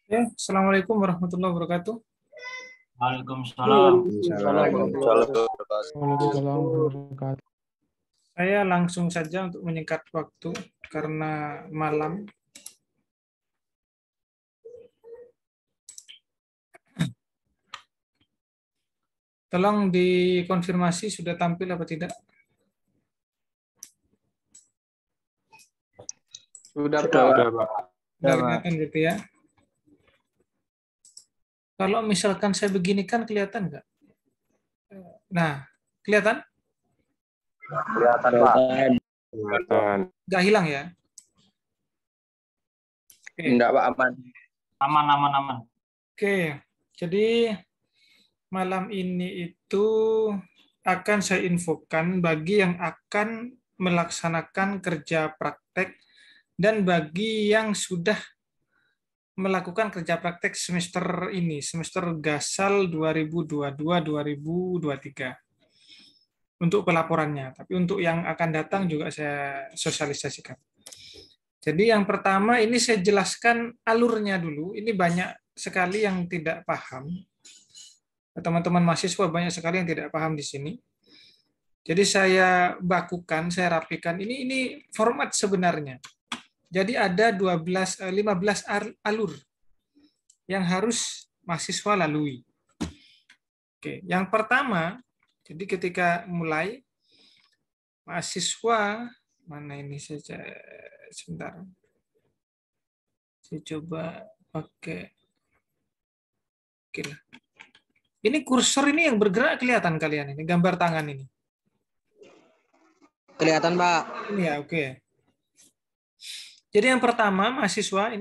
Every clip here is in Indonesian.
Ya, Assalamualaikum warahmatullahi wabarakatuh. Waalaikumsalam. Waalaikumsalam warahmatullahi wabarakatuh. Saya langsung saja untuk menyingkat waktu karena malam. Tolong dikonfirmasi sudah tampil apa tidak? Sudah, Pak. Sudah, Pak. Sudah kelihatan gitu ya. Kalau misalkan saya begini kan kelihatan nggak? Nah, kelihatan? Kelihatan, Pak. Kelihatan. Nggak hilang ya? Oke. Enggak, Pak, aman. Aman. Oke, jadi malam ini itu akan saya infokan bagi yang akan melaksanakan kerja praktek dan bagi yang sudah melakukan kerja praktek semester ini, semester Gasal 2022-2023 untuk pelaporannya. Tapi untuk yang akan datang juga saya sosialisasikan. Jadi yang pertama ini saya jelaskan alurnya dulu. Ini banyak sekali yang tidak paham. Teman-teman mahasiswa banyak sekali yang tidak paham di sini. Jadi saya bakukan, saya rapikan. Ini format sebenarnya. Jadi ada 15 alur yang harus mahasiswa lalui. Oke, yang pertama, jadi ketika mulai mahasiswa mana ini saja sebentar. Saya coba pakai. Oke lah. Ini kursor ini yang bergerak kelihatan kalian ini, gambar tangan ini. Kelihatan, Pak. Ini ya, oke. Jadi yang pertama, mahasiswa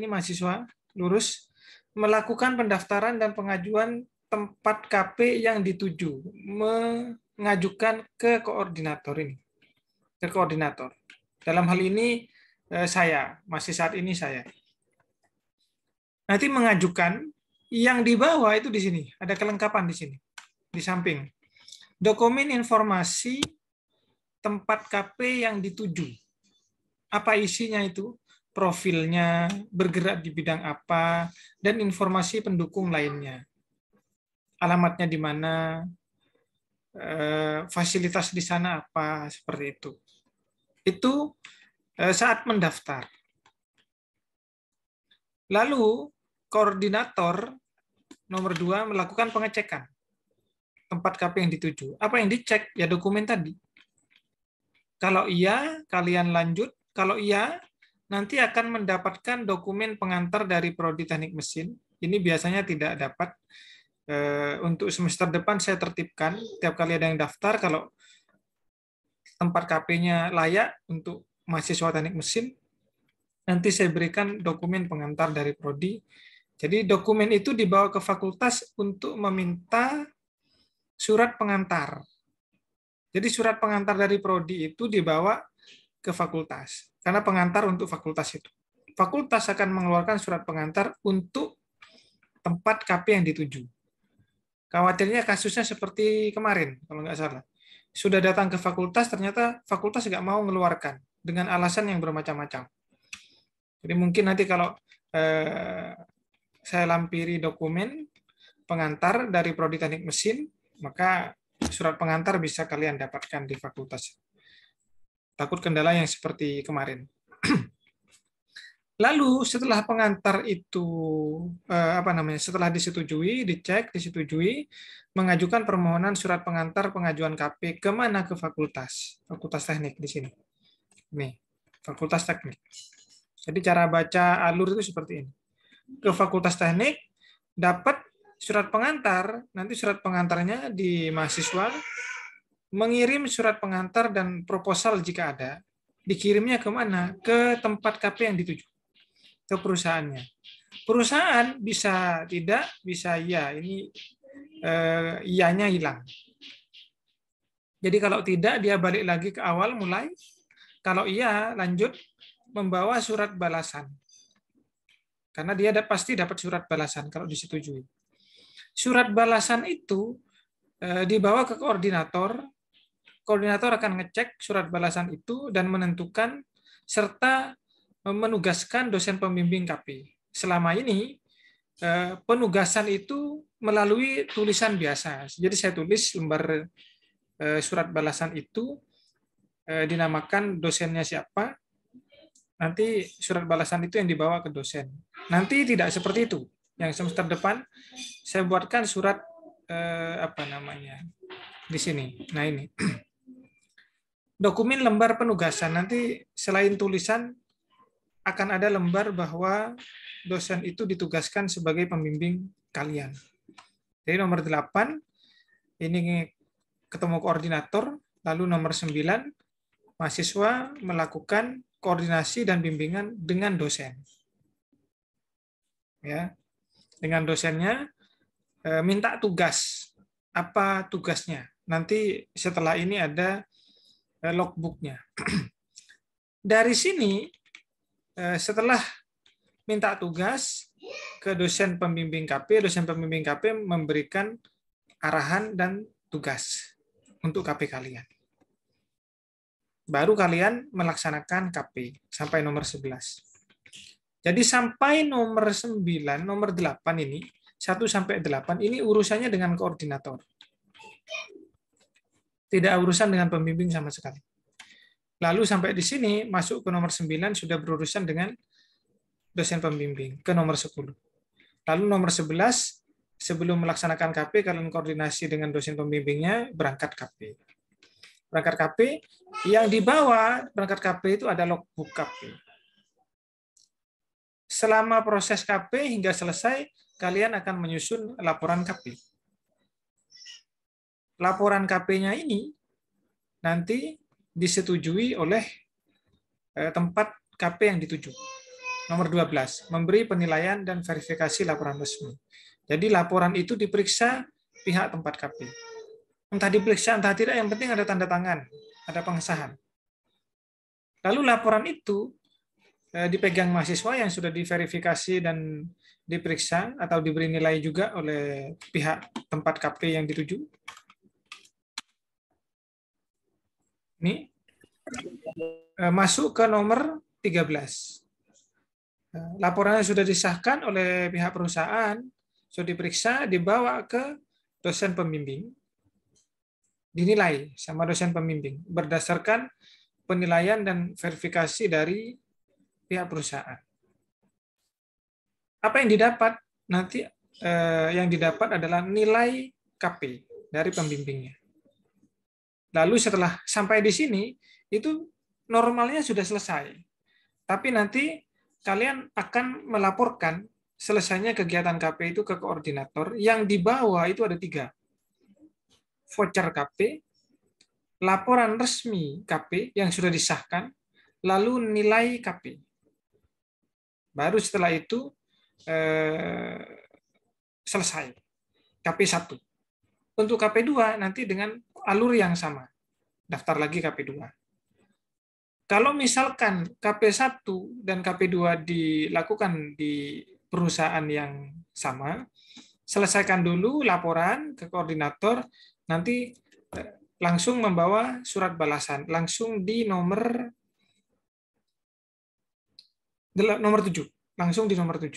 lurus melakukan pendaftaran dan pengajuan tempat KP yang dituju, mengajukan ke koordinator ini. Ke koordinator. Dalam hal ini saya, masih saat ini saya. Nanti mengajukan yang di bawah itu di sini, ada kelengkapan di sini, di samping. Dokumen informasi tempat KP yang dituju. Apa isinya itu? Profilnya, bergerak di bidang apa, dan informasi pendukung lainnya. Alamatnya di mana, fasilitas di sana apa, seperti itu. Itu saat mendaftar. Lalu, koordinator nomor 2 melakukan pengecekan tempat KP yang dituju. Apa yang dicek? Ya dokumen tadi. Kalau iya, kalian lanjut. Kalau iya, nanti akan mendapatkan dokumen pengantar dari Prodi Teknik Mesin. Ini biasanya tidak dapat. Untuk semester depan saya tertibkan, tiap kali ada yang daftar, kalau tempat KP-nya layak untuk mahasiswa teknik mesin, nanti saya berikan dokumen pengantar dari Prodi. Jadi dokumen itu dibawa ke fakultas untuk meminta surat pengantar. Jadi surat pengantar dari Prodi itu dibawa ke fakultas, karena pengantar untuk fakultas itu. Fakultas akan mengeluarkan surat pengantar untuk tempat KP yang dituju. Khawatirnya kasusnya seperti kemarin, kalau nggak salah. Sudah datang ke fakultas, ternyata fakultas nggak mau mengeluarkan dengan alasan yang bermacam-macam. Jadi mungkin nanti kalau saya lampiri dokumen pengantar dari Prodi Teknik Mesin, maka surat pengantar bisa kalian dapatkan di fakultas. Takut kendala yang seperti kemarin. Lalu setelah pengantar itu setelah disetujui, dicek, disetujui, mengajukan permohonan surat pengantar pengajuan KP kemana? Ke fakultas teknik di sini. Nih, fakultas teknik. Jadi cara baca alur itu seperti ini. Ke fakultas teknik, dapat surat pengantar, nanti surat pengantarnya di mahasiswa mengirim surat pengantar dan proposal jika ada, dikirimnya kemana? Ke tempat KP yang dituju. Ke perusahaannya. Perusahaan bisa tidak, bisa iya. Ini iyanya hilang. Jadi kalau tidak, dia balik lagi ke awal mulai. Kalau iya, lanjut membawa surat balasan. Karena dia pasti dapat surat balasan kalau disetujui. Surat balasan itu dibawa ke koordinator. Koordinator akan ngecek surat balasan itu dan menentukan serta menugaskan dosen pembimbing KP. Selama ini penugasan itu melalui tulisan biasa. Jadi saya tulis lembar surat balasan itu dinamakan dosennya siapa, nanti surat balasan itu yang dibawa ke dosen. Nanti tidak seperti itu. Yang semester depan saya buatkan surat di sini. Nah ini dokumen lembar penugasan. Nanti selain tulisan akan ada lembar bahwa dosen itu ditugaskan sebagai pembimbing kalian. Jadi nomor 8 ini ketemu koordinator, lalu nomor 9 mahasiswa melakukan koordinasi dan bimbingan dengan dosen. Ya. Dengan dosennya minta tugas. Apa tugasnya? Nanti setelah ini ada logbooknya. Dari sini setelah minta tugas ke dosen pembimbing KP memberikan arahan dan tugas untuk KP kalian. Baru kalian melaksanakan KP sampai nomor 11. Jadi sampai nomor 9, nomor 8 ini, 1 sampai 8 ini urusannya dengan koordinator. Tidak urusan dengan pembimbing sama sekali. Lalu sampai di sini masuk ke nomor 9 sudah berurusan dengan dosen pembimbing ke nomor 10. Lalu nomor 11 sebelum melaksanakan KP kalian koordinasi dengan dosen pembimbingnya berangkat KP. Berangkat KP yang dibawa berangkat KP itu ada logbook KP. Selama proses KP hingga selesai kalian akan menyusun laporan KP. Laporan KP-nya ini nanti disetujui oleh tempat KP yang dituju. Nomor 12, memberi penilaian dan verifikasi laporan resmi. Jadi laporan itu diperiksa pihak tempat KP. Entah diperiksa, entah tidak, yang penting ada tanda tangan, ada pengesahan. Lalu laporan itu dipegang mahasiswa yang sudah diverifikasi dan diperiksa atau diberi nilai juga oleh pihak tempat KP yang dituju. Ini masuk ke nomor 13. Laporannya sudah disahkan oleh pihak perusahaan, sudah diperiksa, dibawa ke dosen pembimbing, dinilai sama dosen pembimbing berdasarkan penilaian dan verifikasi dari pihak perusahaan. Apa yang didapat? Nanti yang didapat adalah nilai KP dari pembimbingnya. Lalu setelah sampai di sini, itu normalnya sudah selesai. Tapi nanti kalian akan melaporkan selesainya kegiatan KP itu ke koordinator. Yang di bawah itu ada 3. Voucher KP, laporan resmi KP yang sudah disahkan, lalu nilai KP. Baru setelah itu selesai. KP1. Untuk KP2 nanti dengan alur yang sama. Daftar lagi KP2. Kalau misalkan KP1 dan KP2 dilakukan di perusahaan yang sama, selesaikan dulu laporan ke koordinator, nanti langsung membawa surat balasan, langsung di nomor 7, langsung di nomor 7.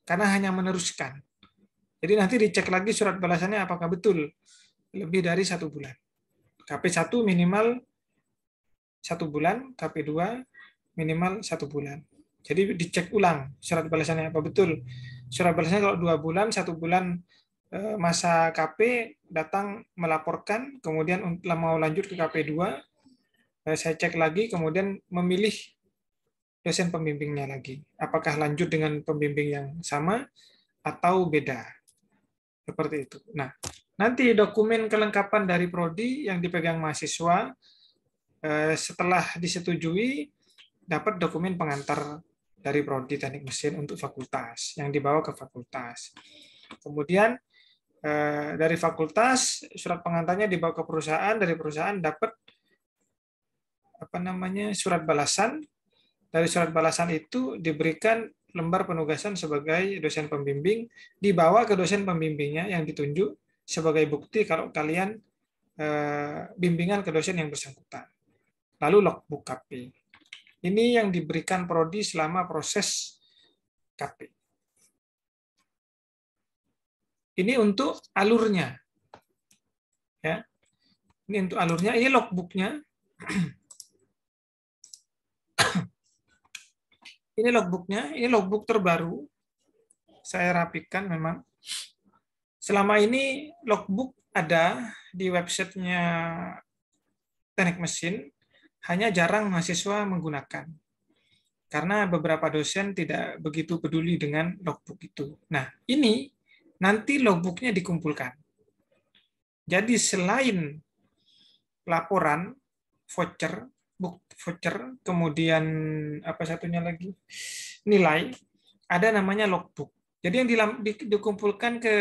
Karena hanya meneruskan. Jadi nanti dicek lagi surat balasannya apakah betul lebih dari 1 bulan. KP1 minimal 1 bulan, KP2 minimal 1 bulan. Jadi dicek ulang surat balasannya apa betul. Surat balasannya kalau 2 bulan, 1 bulan masa KP datang melaporkan, kemudian mau lanjut ke KP2, saya cek lagi, kemudian memilih dosen pembimbingnya lagi. Apakah lanjut dengan pembimbing yang sama atau beda. Seperti itu. Nah, nanti dokumen kelengkapan dari prodi yang dipegang mahasiswa setelah disetujui dapat dokumen pengantar dari prodi teknik mesin untuk fakultas yang dibawa ke fakultas. Kemudian dari fakultas surat pengantarnya dibawa ke perusahaan, dari perusahaan dapat surat balasan. Dari surat balasan itu diberikan lembar penugasan sebagai dosen pembimbing, dibawa ke dosen pembimbingnya yang ditunjuk sebagai bukti kalau kalian bimbingan ke dosen yang bersangkutan. Lalu logbook KP. Ini yang diberikan prodi selama proses KP. Ini untuk alurnya. Ya. Ini untuk alurnya, ini logbooknya. Ini logbooknya, ini logbook terbaru. Saya rapikan memang. Selama ini logbook ada di websitenya Teknik Mesin, hanya jarang mahasiswa menggunakan. Karena beberapa dosen tidak begitu peduli dengan logbook itu. Nah, ini nanti logbooknya dikumpulkan. Jadi selain laporan, voucher, voucher, kemudian apa satunya lagi, nilai, ada namanya logbook. Jadi yang dikumpulkan ke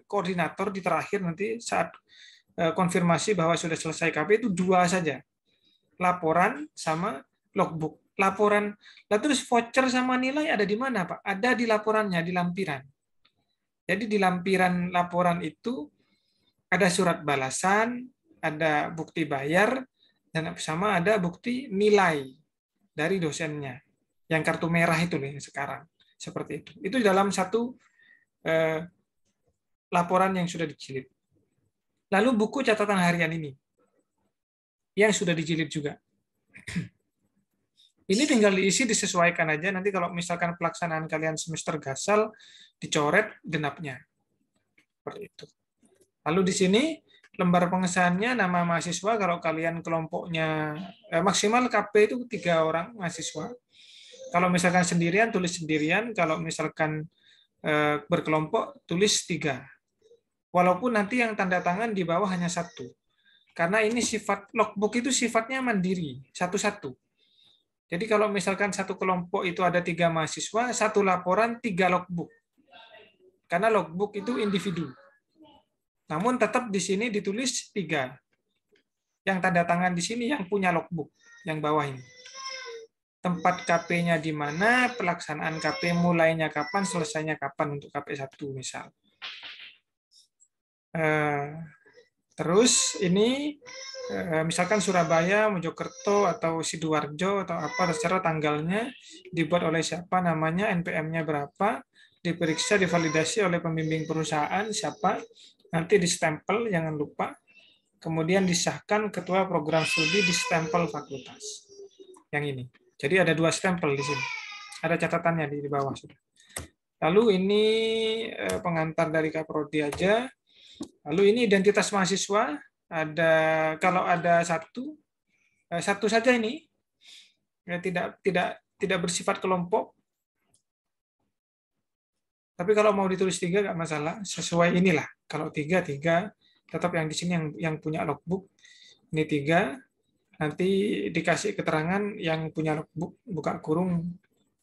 koordinator di terakhir nanti saat konfirmasi bahwa sudah selesai KP itu 2 saja, laporan sama logbook. Laporan, lalu terus voucher sama nilai ada di mana, Pak? Ada di laporannya, di lampiran. Jadi di lampiran laporan itu ada surat balasan, ada bukti bayar, dan sama ada bukti nilai dari dosennya. Yang kartu merah itu nih sekarang. Seperti itu. Itu dalam satu laporan yang sudah dijilid. Lalu buku catatan harian ini, yang sudah dijilid juga. Ini tinggal diisi, disesuaikan aja. Nanti kalau misalkan pelaksanaan kalian semester gasal, dicoret genapnya. Seperti itu. Lalu di sini lembar pengesahannya nama mahasiswa. Kalau kalian kelompoknya maksimal KP itu 3 orang mahasiswa. Kalau misalkan sendirian, tulis sendirian. Kalau misalkan berkelompok, tulis 3. Walaupun nanti yang tanda tangan di bawah hanya 1. Karena ini sifat logbook itu sifatnya mandiri, satu-satu. Jadi kalau misalkan satu kelompok itu ada 3 mahasiswa, 1 laporan, 3 logbook. Karena logbook itu individu. Namun tetap di sini ditulis 3. Yang tanda tangan di sini yang punya logbook, yang bawah ini. Tempat KP-nya di mana, pelaksanaan KP mulainya kapan, selesainya kapan untuk KP1 misal. Terus ini misalkan Surabaya, Mojokerto, atau Sidoarjo, atau apa, terserah tanggalnya, dibuat oleh siapa, namanya, NPM-nya berapa, diperiksa, divalidasi oleh pembimbing perusahaan, siapa, nanti distempel, jangan lupa, kemudian disahkan ketua program studi, distempel fakultas. Yang ini. Jadi ada 2 stempel di sini. Ada catatannya di bawah sudah. Lalu ini pengantar dari Kaprodi aja. Lalu ini identitas mahasiswa. Ada, kalau ada satu saja ini, ya, tidak bersifat kelompok. Tapi kalau mau ditulis 3 nggak masalah, sesuai inilah. Kalau 3, tetap yang di sini yang punya logbook. Ini 3, nanti dikasih keterangan yang punya logbook, buka kurung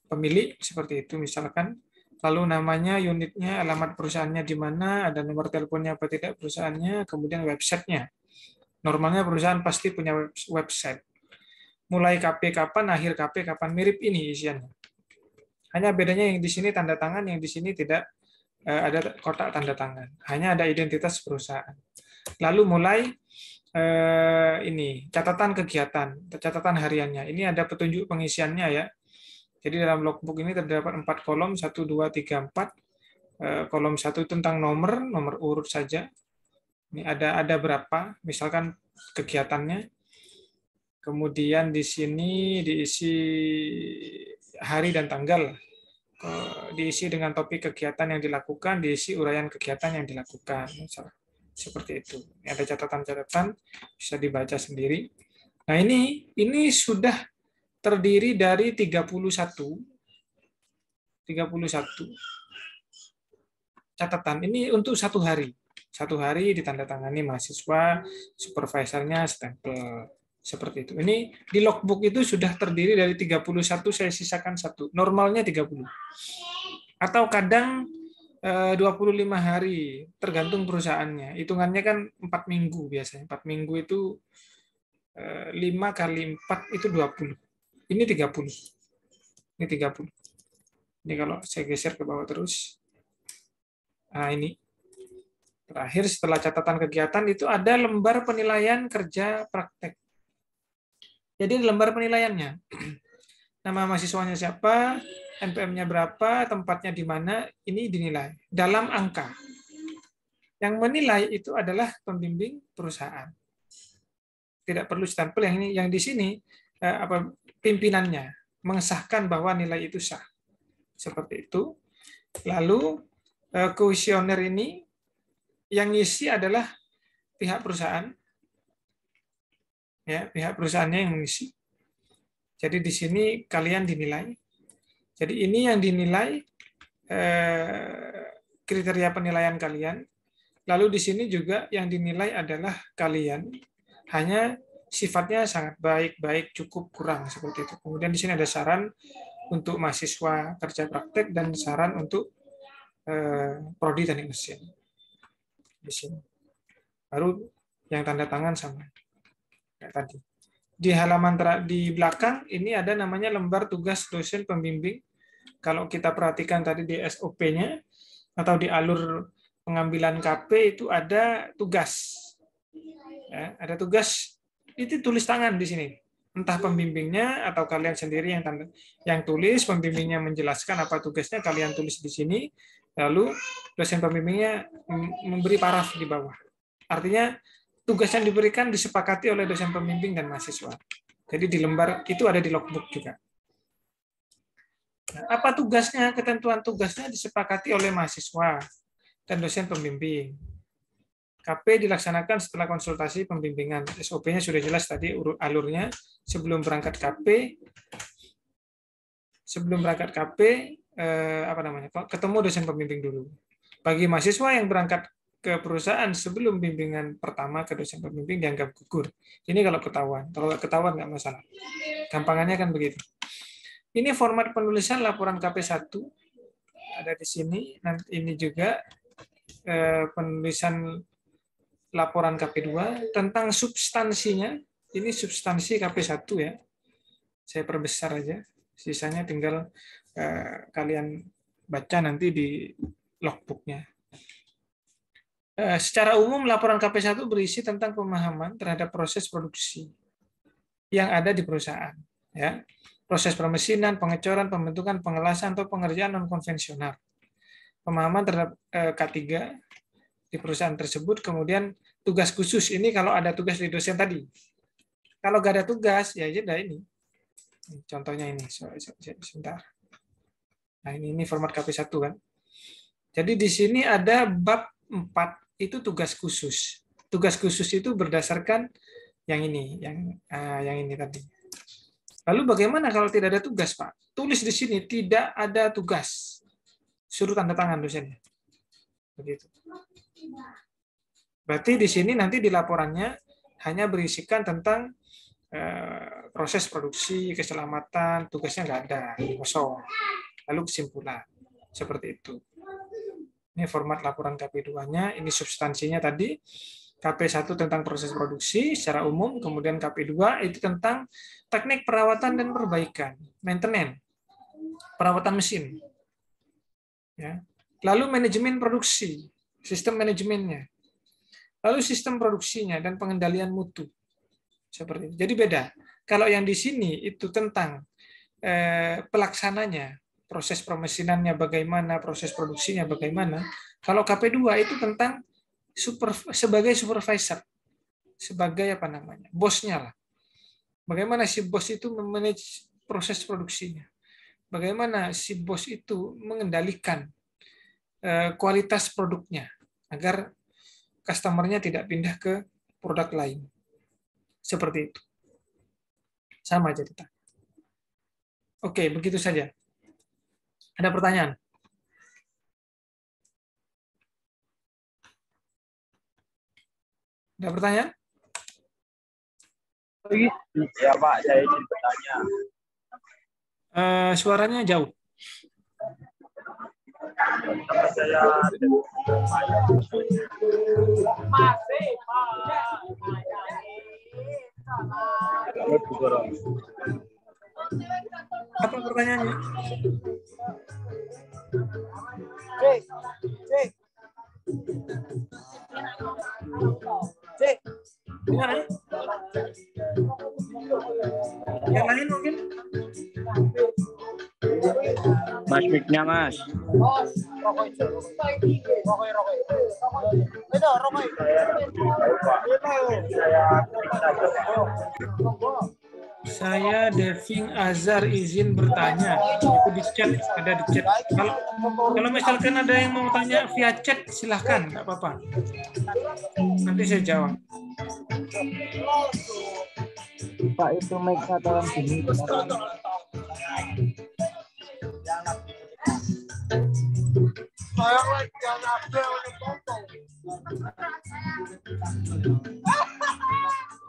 pemilik, seperti itu misalkan. Lalu namanya, unitnya, alamat perusahaannya di mana, ada nomor teleponnya apa tidak perusahaannya, kemudian websitenya. Normalnya perusahaan pasti punya website. Mulai KP kapan, akhir KP kapan, mirip ini isiannya. Hanya bedanya yang di sini tanda tangan, yang di sini tidak ada kotak tanda tangan. Hanya ada identitas perusahaan. Lalu mulai ini catatan kegiatan, catatan hariannya. Ini ada petunjuk pengisiannya ya. Jadi dalam logbook ini terdapat 4 kolom, 1, 2, 3, 4. Kolom 1 tentang nomor urut saja. Ini ada berapa, misalkan kegiatannya. Kemudian di sini diisi hari dan tanggal. Diisi dengan topik kegiatan yang dilakukan, diisi uraian kegiatan yang dilakukan. Seperti itu. Ada catatan-catatan, bisa dibaca sendiri. Nah ini sudah terdiri dari 31 catatan. Ini untuk 1 hari. 1 hari ditandatangani mahasiswa, supervisornya stempel. Seperti itu. Ini di logbook itu sudah terdiri dari 31, saya sisakan 1. Normalnya 30. Atau kadang 25 hari, tergantung perusahaannya. Hitungannya kan 4 minggu biasanya. 4 minggu itu 5 kali 4 itu 20. Ini 30. Ini 30. Ini kalau saya geser ke bawah terus. Nah, ini. Terakhir setelah catatan kegiatan itu ada lembar penilaian kerja praktek. Jadi lembar penilaiannya. nama mahasiswanya siapa, NPM-nya berapa, tempatnya di mana, ini dinilai dalam angka. Yang menilai itu adalah pembimbing perusahaan. Tidak perlu stempel yang ini, yang di sini pimpinannya mengesahkan bahwa nilai itu sah. Seperti itu. Lalu kuesioner ini yang ngisi adalah pihak perusahaan. Ya, pihak perusahaannya yang mengisi. Jadi di sini kalian dinilai. Jadi ini yang dinilai kriteria penilaian kalian. Lalu di sini juga yang dinilai adalah kalian. Hanya sifatnya sangat baik, baik, cukup, kurang seperti itu. Kemudian di sini ada saran untuk mahasiswa kerja praktek dan saran untuk prodi teknik mesin. Di sini. Baru yang tanda tangan sama kayak tadi. Di halaman di belakang ini ada namanya lembar tugas dosen pembimbing. Kalau kita perhatikan tadi di SOP-nya atau di alur pengambilan KP itu ada tugas. Ya, ada tugas itu tulis tangan di sini. Entah pembimbingnya atau kalian sendiri yang tulis, pembimbingnya menjelaskan apa tugasnya, kalian tulis di sini. Lalu dosen pembimbingnya memberi paraf di bawah. Artinya tugas yang diberikan disepakati oleh dosen pembimbing dan mahasiswa. Jadi di lembar itu ada di logbook juga. Nah, apa tugasnya? Ketentuan tugasnya disepakati oleh mahasiswa dan dosen pembimbing. KP dilaksanakan setelah konsultasi pembimbingan. SOP-nya sudah jelas tadi alurnya. Sebelum berangkat KP, ketemu dosen pembimbing dulu. Bagi mahasiswa yang berangkat ke perusahaan sebelum bimbingan pertama ke dosen pembimbing dianggap gugur. Ini kalau ketahuan. Kalau ketahuan nggak masalah. Gampangannya kan begitu. Ini format penulisan laporan KP1. Ada di sini. Nanti ini juga penulisan laporan KP2 tentang substansinya. Ini substansi KP1 ya. Saya perbesar aja. Sisanya tinggal kalian baca nanti di logbooknya. Secara umum laporan KP1 berisi tentang pemahaman terhadap proses produksi yang ada di perusahaan. Ya. Proses permesinan, pengecoran, pembentukan, pengelasan, atau pengerjaan non-konvensional. Pemahaman terhadap K3 di perusahaan tersebut, kemudian tugas khusus ini kalau ada tugas di dosen tadi. Kalau nggak ada tugas, ya sudah ini. Contohnya ini, sebentar. Nah ini format KP1 kan. Jadi di sini ada bab 4 itu tugas khusus. Tugas khusus itu berdasarkan yang ini, yang ini tadi. Lalu bagaimana kalau tidak ada tugas, Pak? Tulis di sini tidak ada tugas. Suruh tanda tangan dosennya. Begitu. Berarti di sini nanti di laporannya hanya berisikan tentang proses produksi, keselamatan, tugasnya nggak ada, kosong. Lalu kesimpulan. Seperti itu. Ini format laporan KP2-nya, ini substansinya tadi. KP1 tentang proses produksi secara umum, kemudian KP2 itu tentang teknik perawatan dan perbaikan, maintenance, perawatan mesin. Ya. Lalu manajemen produksi, sistem manajemennya. Lalu sistem produksinya dan pengendalian mutu. Seperti itu. Jadi beda. Kalau yang di sini itu tentang pelaksananya, proses permesinannya bagaimana, proses produksinya bagaimana. Kalau KP2 itu tentang sebagai supervisor, sebagai apa namanya, bosnya lah. Bagaimana si bos itu memanage proses produksinya. Bagaimana si bos itu mengendalikan kualitas produknya agar customer-nya tidak pindah ke produk lain. Seperti itu. Sama aja kita. Oke, begitu saja. Ada pertanyaan? Ada pertanyaan? Ya Pak, saya ingin bertanya. Suaranya jauh. Nama saya Apa pertanyaannya? Gimana? Yang lain mungkin? Mas mic-nya Mas. Saya Deving Azhar izin bertanya. Itu di chat, ada di chat. Kalau misalkan ada yang mau tanya via chat, silahkan, nggak apa-apa. Nanti saya jawab. Pak, itu mic-nya tolong dini.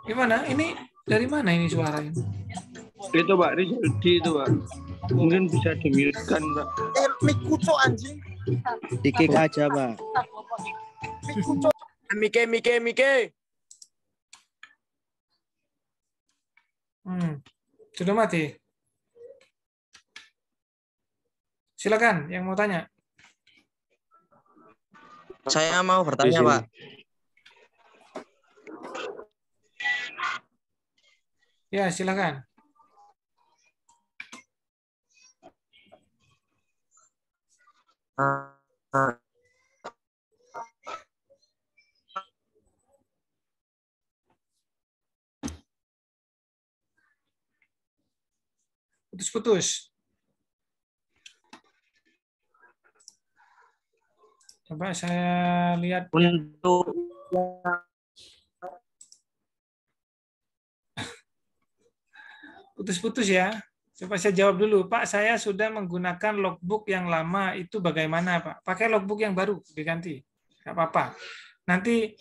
Gimana? Ini dari mana ini suaranya? Itu Pak, Rizaldi itu Pak. Mungkin bisa di-mute-kan Pak. Mic kucuk anjing. Dikik aja, Pak. Mike. Sudah mati. Silakan yang mau tanya. Saya mau bertanya, Pak. Ya, silakan. Putus-putus. Coba saya lihat. Untuk Putus-putus ya. Coba saya jawab dulu. Pak, saya sudah menggunakan logbook yang lama. Itu bagaimana, Pak? Pakai logbook yang baru, diganti. Nggak apa-apa. Nanti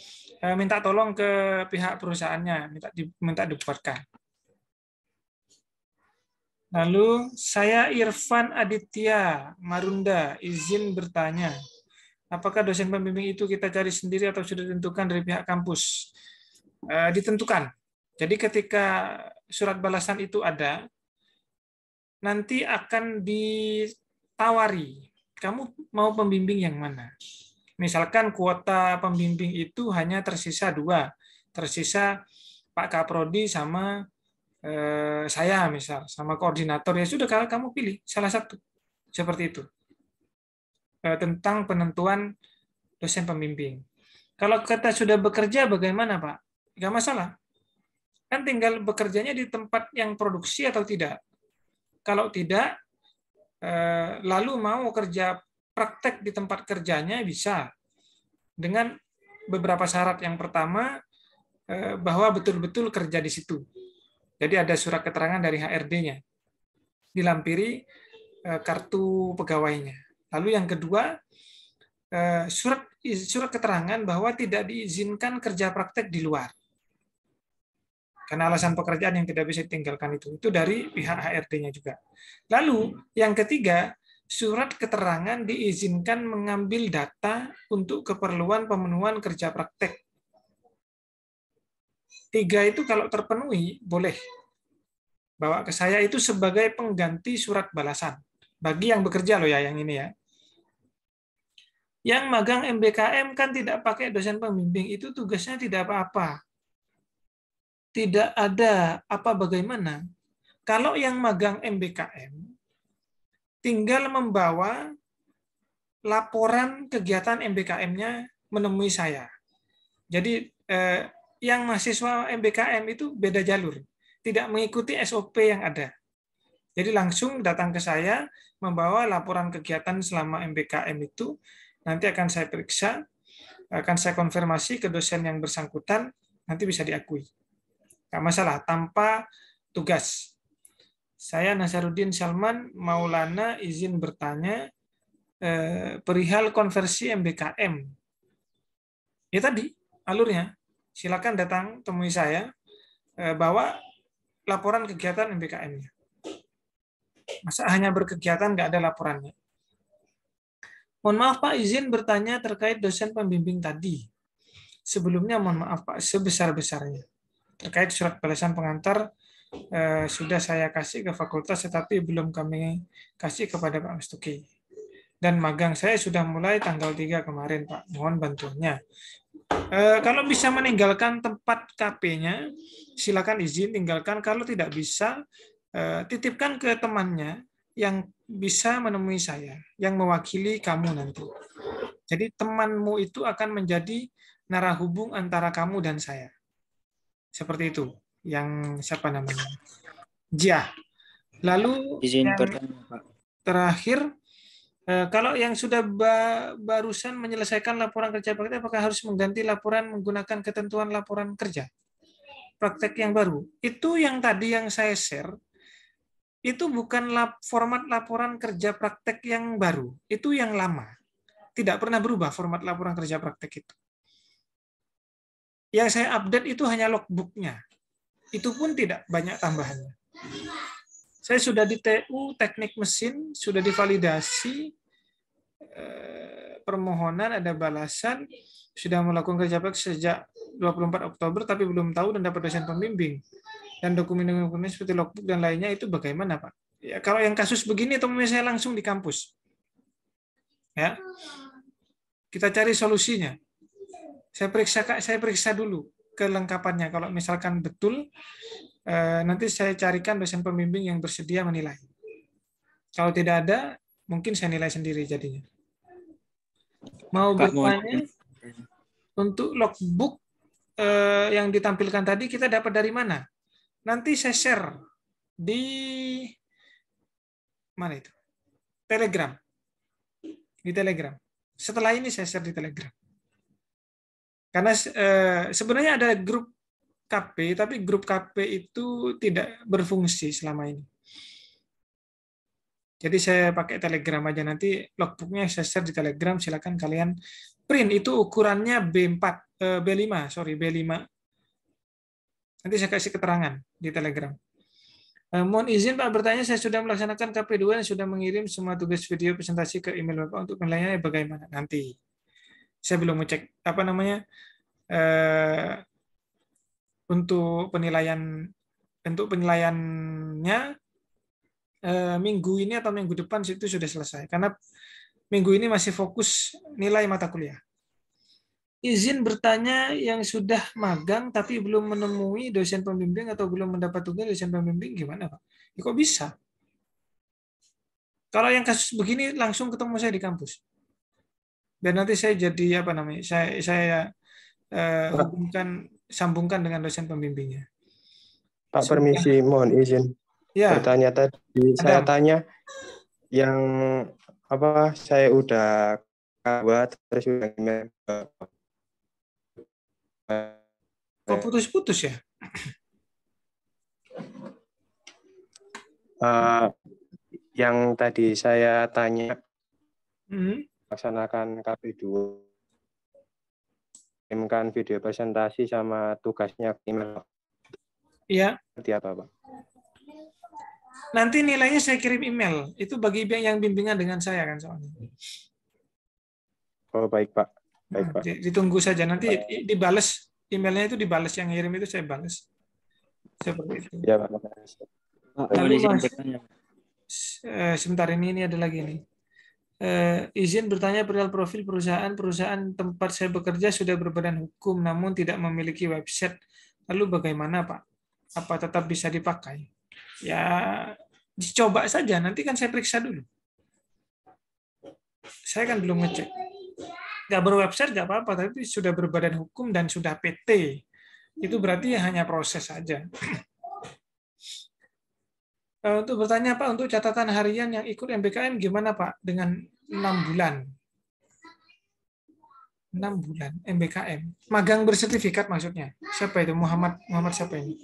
minta tolong ke pihak perusahaannya. Minta dibuatkan. Lalu, saya Irfan Aditya Marunda, izin bertanya. Apakah dosen pembimbing itu kita cari sendiri atau sudah ditentukan dari pihak kampus? Ditentukan. Jadi ketika surat balasan itu ada, nanti akan ditawari. Kamu mau pembimbing yang mana? Misalkan kuota pembimbing itu hanya tersisa 2. Tersisa Pak Kaprodi sama saya misal, sama koordinator. Ya sudah, kalau kamu pilih salah satu. Seperti itu. Tentang penentuan dosen pembimbing. Kalau kita sudah bekerja bagaimana, Pak? Nggak masalah. Kan tinggal bekerjanya di tempat yang produksi atau tidak. Kalau tidak, lalu mau kerja praktek di tempat kerjanya bisa. Dengan beberapa syarat. Yang pertama, bahwa betul-betul kerja di situ. Jadi ada surat keterangan dari HRD-nya. Dilampiri kartu pegawainya. Lalu yang kedua, surat keterangan bahwa tidak diizinkan kerja praktek di luar. Karena alasan pekerjaan yang tidak bisa ditinggalkan itu dari pihak HRD-nya juga. Lalu yang ketiga, surat keterangan diizinkan mengambil data untuk keperluan pemenuhan kerja praktek. 3 itu kalau terpenuhi, boleh bawa ke saya itu sebagai pengganti surat balasan. Bagi yang bekerja loh ya, yang ini ya. Yang magang MBKM kan tidak pakai dosen pembimbing, itu tugasnya tidak apa-apa. Tidak ada apa bagaimana. Kalau yang magang MBKM, tinggal membawa laporan kegiatan MBKM-nya menemui saya. Jadi yang mahasiswa MBKM itu beda jalur, tidak mengikuti SOP yang ada. Jadi langsung datang ke saya, membawa laporan kegiatan selama MBKM itu, nanti akan saya periksa, akan saya konfirmasi ke dosen yang bersangkutan, nanti bisa diakui. Nggak masalah, tanpa tugas. Saya Nasaruddin Salman Maulana izin bertanya perihal konversi MBKM. Ya tadi, alurnya. Silakan datang temui saya, bawa laporan kegiatan MBKM-nya. Masa hanya berkegiatan nggak ada laporannya? Mohon maaf Pak, izin bertanya terkait dosen pembimbing tadi. Sebelumnya mohon maaf Pak, sebesar-besarnya. Terkait surat balasan pengantar, sudah saya kasih ke fakultas, tetapi belum kami kasih kepada Pak Mestuki. Dan magang saya sudah mulai tanggal 3 kemarin Pak, mohon bantuannya. Kalau bisa meninggalkan tempat KP-nya, silakan izin tinggalkan. Kalau tidak bisa, titipkan ke temannya yang bisa menemui saya, yang mewakili kamu nanti. Jadi temanmu itu akan menjadi narahubung antara kamu dan saya. Seperti itu. Yang siapa namanya? Jia. Lalu Izin yang bertanya, Pak. terakhir, kalau yang sudah barusan menyelesaikan laporan kerja praktek, apakah harus mengganti laporan menggunakan ketentuan laporan kerja praktek yang baru? Itu yang tadi yang saya share, itu bukan format laporan kerja praktek yang baru, itu yang lama. Tidak pernah berubah format laporan kerja praktek itu. Yang saya update itu hanya logbook-nya. Itu pun tidak banyak tambahannya. Saya sudah di TU teknik mesin, sudah divalidasi permohonan, ada balasan, sudah melakukan kerja praktek sejak 24 Oktober, tapi belum tahu dan dapat dosen pembimbing. Dan dokumen-dokumen seperti logbook dan lainnya itu bagaimana, Pak? Ya, kalau yang kasus begini, teman saya langsung di kampus. Ya, kita cari solusinya. Saya periksa dulu kelengkapannya. Kalau misalkan betul, nanti saya carikan dosen pembimbing yang bersedia menilai. Kalau tidak ada, mungkin saya nilai sendiri jadinya. Mau Pak, mohon bertanya, untuk logbook yang ditampilkan tadi kita dapat dari mana? Nanti saya share di mana itu? Telegram. Di Telegram. Setelah ini saya share di Telegram. Karena sebenarnya ada grup KP, tapi grup KP itu tidak berfungsi selama ini. Jadi saya pakai Telegram aja, nanti logbooknya saya share di Telegram, silakan kalian print. Itu ukurannya B5. Nanti saya kasih keterangan di Telegram. Mohon izin Pak bertanya, saya sudah melaksanakan KP2 dan sudah mengirim semua tugas video presentasi ke email Bapak, untuk penilaiannya bagaimana nanti. Saya belum ngecek untuk penilaiannya minggu ini atau minggu depan itu sudah selesai, karena minggu ini masih fokus nilai mata kuliah. Izin bertanya, yang sudah magang tapi belum menemui dosen pembimbing atau belum mendapat tugas dosen pembimbing gimana, Pak? Ya, kok bisa? Kalau yang kasus begini langsung ketemu saya di kampus. Dan nanti saya jadi saya sambungkan dengan dosen pembimbingnya. Pak, permisi, mohon izin Ya. bertanya tadi. Saya tanya yang saya udah buat terus udah email. Kok putus-putus ya? Yang tadi saya tanya, laksanakan KP2, kirimkan video presentasi sama tugasnya email. Iya. Seperti apa, Pak? Nanti nilainya saya kirim email. Itu bagi yang bimbingan dengan saya kan soalnya. Oh, baik, Pak. Baik, Pak. Ditunggu saja, nanti dibales emailnya, itu dibales, yang ngirim itu saya balas. Seperti itu. Ya, Pak. Lalu Mas, sebentar, ini ada lagi nih. Izin bertanya, perihal profil perusahaan tempat saya bekerja sudah berbadan hukum namun tidak memiliki website. Lalu bagaimana, Pak? Apa tetap bisa dipakai? Ya, dicoba saja. Nanti kan saya periksa dulu. Saya kan belum ngecek. Nggak berwebsite nggak apa-apa, tapi sudah berbadan hukum dan sudah PT. Itu berarti hanya proses saja. Untuk bertanya, Pak, untuk catatan harian yang ikut MBKM gimana, Pak? Dengan 6 bulan. 6 bulan MBKM. Magang bersertifikat maksudnya. Siapa itu? Muhammad siapa ini?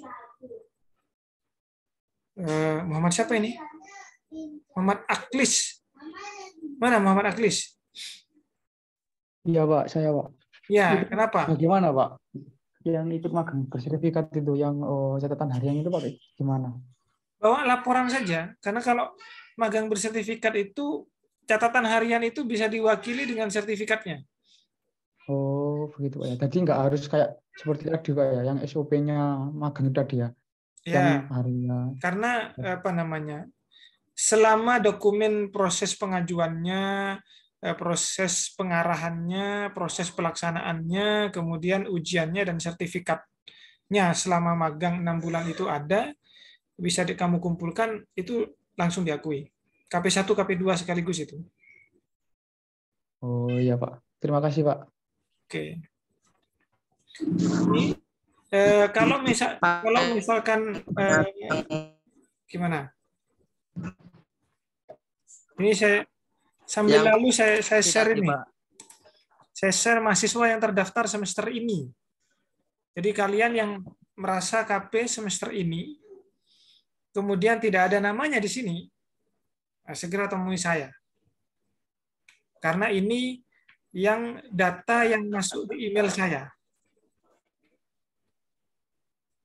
Muhammad siapa ini? Muhammad Aklis. Mana Muhammad Aklis? Iya, Pak, saya, Pak. Ya, kenapa? Bagaimana, Pak? Yang ikut magang bersertifikat itu, yang catatan harian itu, Pak, gimana? Bawa laporan saja, karena kalau magang bersertifikat itu catatan harian itu bisa diwakili dengan sertifikatnya. Oh, begitu, Pak ya. Jadi nggak harus kayak seperti tadi, Pak ya, yang SOP-nya magang tadi ya. Ya, harian. Karena selama dokumen proses pengajuannya, proses pengarahannya, proses pelaksanaannya, kemudian ujiannya dan sertifikatnya selama magang 6 bulan itu ada, bisa kamu kumpulkan, itu langsung diakui. KP1, KP2 sekaligus itu. Oh iya Pak. Terima kasih Pak. Oke. Ini kalau misalkan gimana? Ini saya sambil lalu saya share ini. Saya share mahasiswa yang terdaftar semester ini. Jadi kalian yang merasa KP semester ini, kemudian tidak ada namanya di sini, segera temui saya. Karena ini yang data yang masuk di email saya.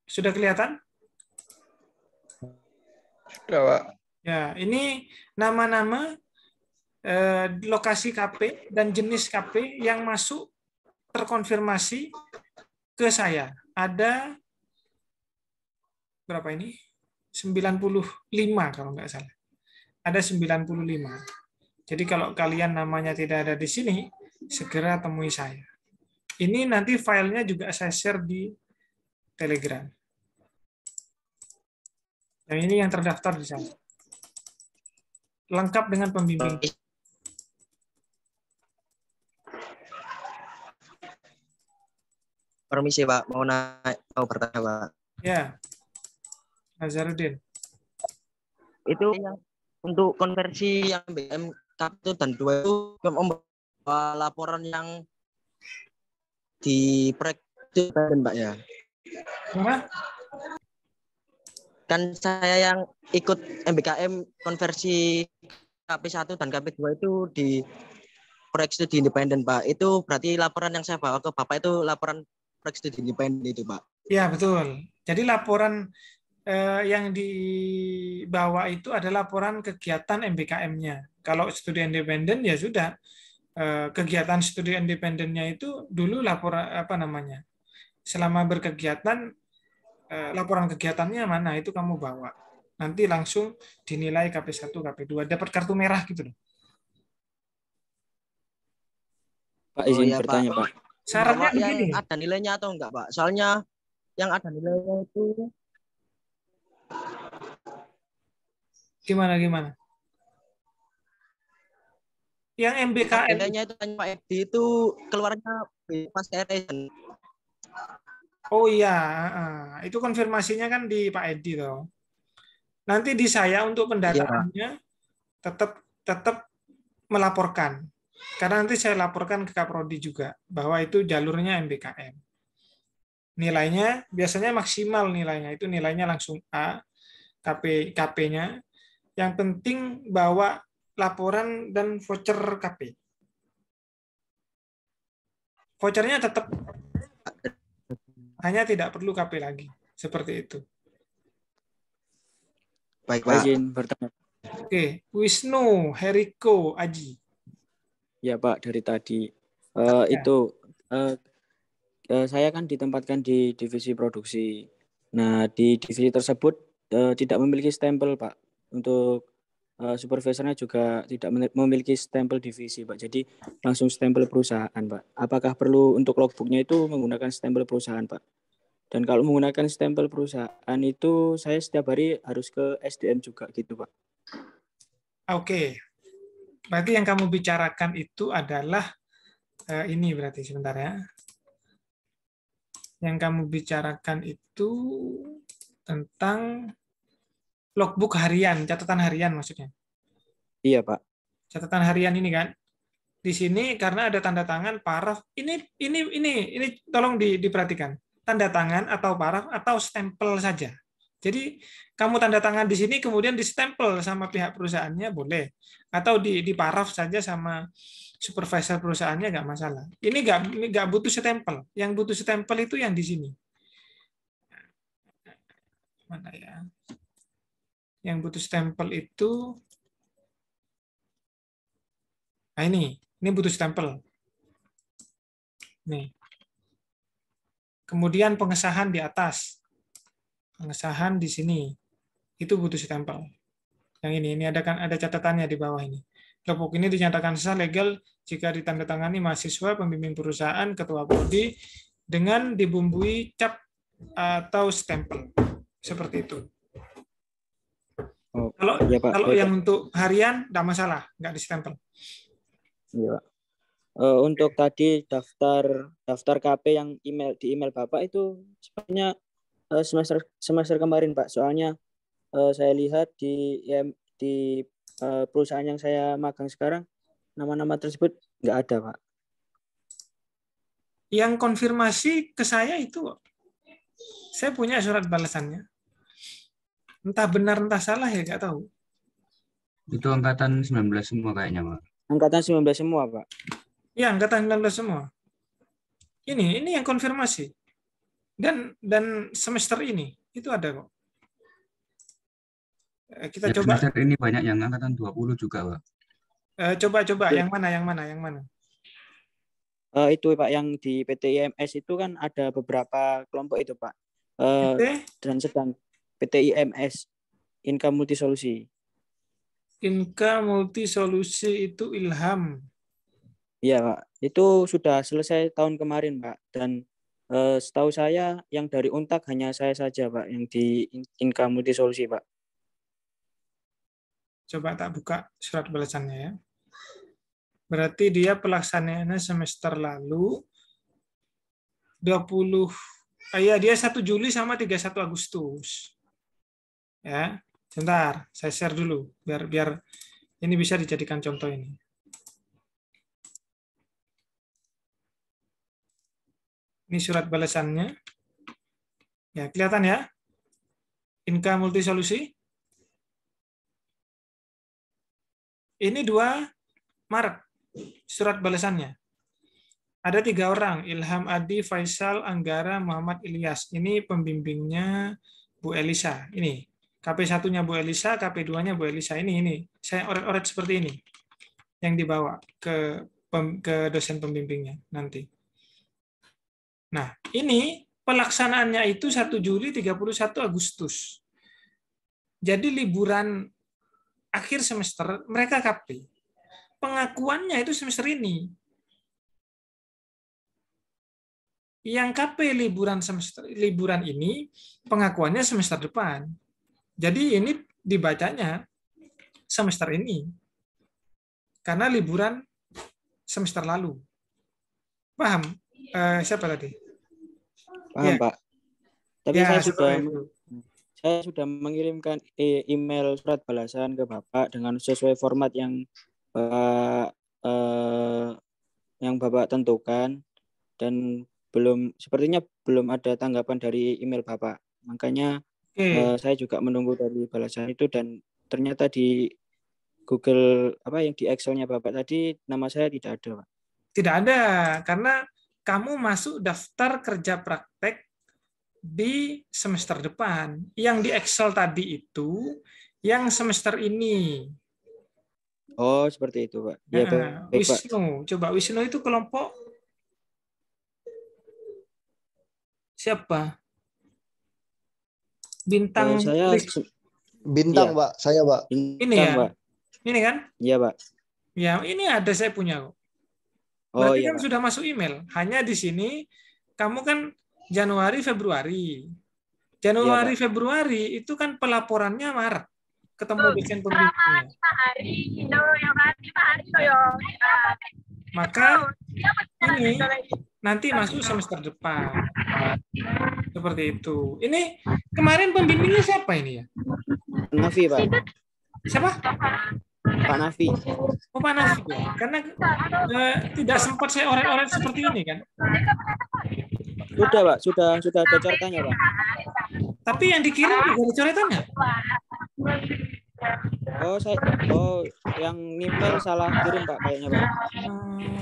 Sudah kelihatan? Sudah, Pak. Ya, ini nama-nama, lokasi KP dan jenis KP yang masuk terkonfirmasi ke saya. Ada berapa ini? 95 kalau nggak salah. Ada 95. Jadi kalau kalian namanya tidak ada di sini, segera temui saya. Ini nanti filenya juga saya share di Telegram. Yang ini yang terdaftar di sana. Lengkap dengan pembimbing. Permisi Pak, mau bertanya Pak. Ya, Nazarudin. Itu yang untuk konversi yang BM 1 dan 2 itu membawa laporan yang di proyek Pak ya. Mana? Kan saya yang ikut MBKM konversi KP1 dan KP2 itu di proyek studi independen Pak. Itu berarti laporan yang saya bawa ke Bapak itu laporan proyek studi independen itu Pak. Ya, betul. Jadi laporan yang dibawa itu adalah laporan kegiatan MBKM-nya. Kalau studi independen ya sudah, kegiatan studi independennya itu dulu laporan apa namanya? Selama berkegiatan, laporan kegiatannya mana itu kamu bawa. Nanti langsung dinilai KP1, KP2, dapat kartu merah gitu loh. Pak izin bertanya Pak. Syaratnya begini. Yang ada nilainya atau enggak Pak? Soalnya yang ada nilainya itu Gimana? Yang MBKM nilainya itu Pak Edi itu keluarnya pas RE. Oh iya, itu konfirmasinya kan di Pak Edi toh. Nanti di saya untuk pendataannya tetap melaporkan. Karena nanti saya laporkan ke Kaprodi juga bahwa itu jalurnya MBKM. Nilainya biasanya maksimal nilainya itu nilainya langsung A, KP-nya. Yang penting bawa laporan dan voucher KP. Vouchernya tetap hanya tidak perlu KP lagi. Seperti itu. Baik Pak. Izin bertanya. Oke, Wisnu, Heriko, Aji. Ya Pak, dari tadi saya kan ditempatkan di divisi produksi. Nah, di divisi tersebut tidak memiliki stempel Pak. Untuk supervisornya juga tidak memiliki stempel divisi Pak. Jadi langsung stempel perusahaan Pak. Apakah perlu untuk logbooknya itu menggunakan stempel perusahaan Pak? Dan kalau menggunakan stempel perusahaan itu saya setiap hari harus ke SDM juga gitu Pak. Oke. Berarti yang kamu bicarakan itu adalah ini berarti sebentar ya. Yang kamu bicarakan itu tentang logbook harian, catatan harian maksudnya. Iya, Pak. Catatan harian ini kan. Di sini karena ada tanda tangan, paraf. Ini tolong diperhatikan. Tanda tangan atau paraf atau stempel saja. Jadi kamu tanda tangan di sini kemudian distempel sama pihak perusahaannya boleh, atau di paraf saja sama supervisor perusahaannya nggak masalah. Ini nggak butuh stempel. Yang butuh stempel itu yang di sini. Mana ya? Yang butuh stempel itu, nah ini butuh stempel. Nih. Kemudian pengesahan di atas. Pengesahan di sini itu butuh stempel. Yang ini ada catatannya di bawah ini. Logbook ini dinyatakan sah legal jika ditandatangani mahasiswa, pembimbing perusahaan, ketua prodi dengan dibumbui cap atau stempel. Seperti itu. Oh, Kalau iya Pak. kalau Baik, yang Pak. untuk harian tidak masalah, nggak distempel. Iya, Pak. Untuk tadi daftar KP yang di email Bapak itu sebenarnya semester kemarin Pak. Soalnya saya lihat di perusahaan yang saya magang sekarang nama-nama tersebut nggak ada Pak. Yang konfirmasi ke saya itu, saya punya surat balasannya. Entah benar entah salah ya nggak tahu. Itu angkatan 19 semua kayaknya, Pak. Angkatan 19 semua Pak. Ya, angkatan 19 semua. Ini yang konfirmasi. Dan semester ini itu ada kok. Kita Ya, coba semester ini banyak yang angkatan 20 juga, Pak. coba Iya. yang mana. Itu Pak yang di PT IMS itu kan ada beberapa kelompok itu Pak. PT Dan sedang PT IMS Inka Multisolusi. Inka Multisolusi itu Ilham. Iya Pak. Itu sudah selesai tahun kemarin Pak. Dan setahu saya yang dari Untak hanya saya saja Pak yang di Inka Multisolusi Pak. Coba tak buka surat balasannya ya. Berarti dia pelaksanaannya semester lalu 20 ya dia 1 Juli sama 31 Agustus. Ya, sebentar, saya share dulu biar ini bisa dijadikan contoh ini. Ini surat balasannya. Ya, kelihatan ya? Inka Multisolusi. Ini 2 Maret surat balasannya. Ada 3 orang, Ilham Adi, Faisal, Anggara, Muhammad Ilyas. Ini pembimbingnya Bu Elisa. Ini KP1-nya Bu Elisa, KP2-nya Bu Elisa. Ini saya oret-oret seperti ini yang dibawa ke dosen pembimbingnya nanti. Nah, ini pelaksanaannya itu 1 Juli 31 Agustus. Jadi liburan akhir semester mereka KP. Pengakuannya itu semester ini. Yang KP liburan ini pengakuannya semester depan. Jadi ini dibacanya semester ini. Karena liburan semester lalu. Paham? Siapa tadi? Paham Ya. Pak. Tapi Ya, saya sudah mengirimkan email surat balasan ke Bapak dengan sesuai format yang Bapak tentukan dan sepertinya belum ada tanggapan dari email Bapak. Makanya saya juga menunggu dari balasan itu dan ternyata di Google yang di Excel-nya Bapak tadi nama saya tidak ada, Pak. Tidak ada karena kamu masuk daftar kerja praktek di semester depan. Yang di Excel tadi itu yang semester ini. Oh, seperti itu, Pak. Ya, baik, Wisnu. Coba Wisnu itu kelompok siapa? Bintang. Bintang, ya. Pak. Saya, Pak. Ini ya. Pak. Ini kan? Iya, Pak. Ya, ini ada saya punya kok. Berarti kan Pak. Sudah masuk email. Hanya di sini kamu kan Januari, Februari. Januari, Februari itu kan pelaporannya Maret. Ketemu dosen pembimbingnya. Maka ini nanti masuk semester depan. Seperti itu. Ini kemarin pembimbingnya siapa ini ya? Nafi, Pak. Siapa? Pak Nafi. Oh, Pak Nafi. Karena tidak sempat saya oret-oret seperti ini kan. Sudah, Pak. Sudah ada coretannya, Pak. Tapi yang dikirim juga ada coretannya. Yang email salah kirim, Pak, kayaknya, Pak.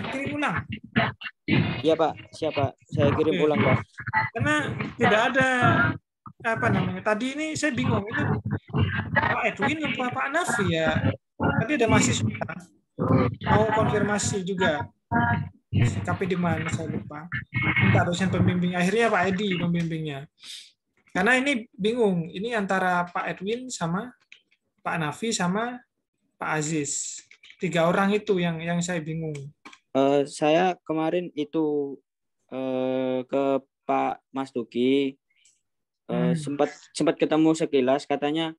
Kirim ulang. Iya, Pak. Siapa? Saya kirim ulang, Pak. Karena tidak ada tadi ini saya bingung ini Pak Edwin atau Pak Nafi ya. Tadi ada mahasiswa mau konfirmasi juga. KP di mana saya lupa. Minta dosen pembimbing, akhirnya Pak Edi pembimbingnya. Karena ini bingung, ini antara Pak Edwin sama Pak Nafi sama Pak Aziz. 3 orang itu yang saya bingung. Saya kemarin itu ke Pak Mas Duki sempat ketemu sekilas, katanya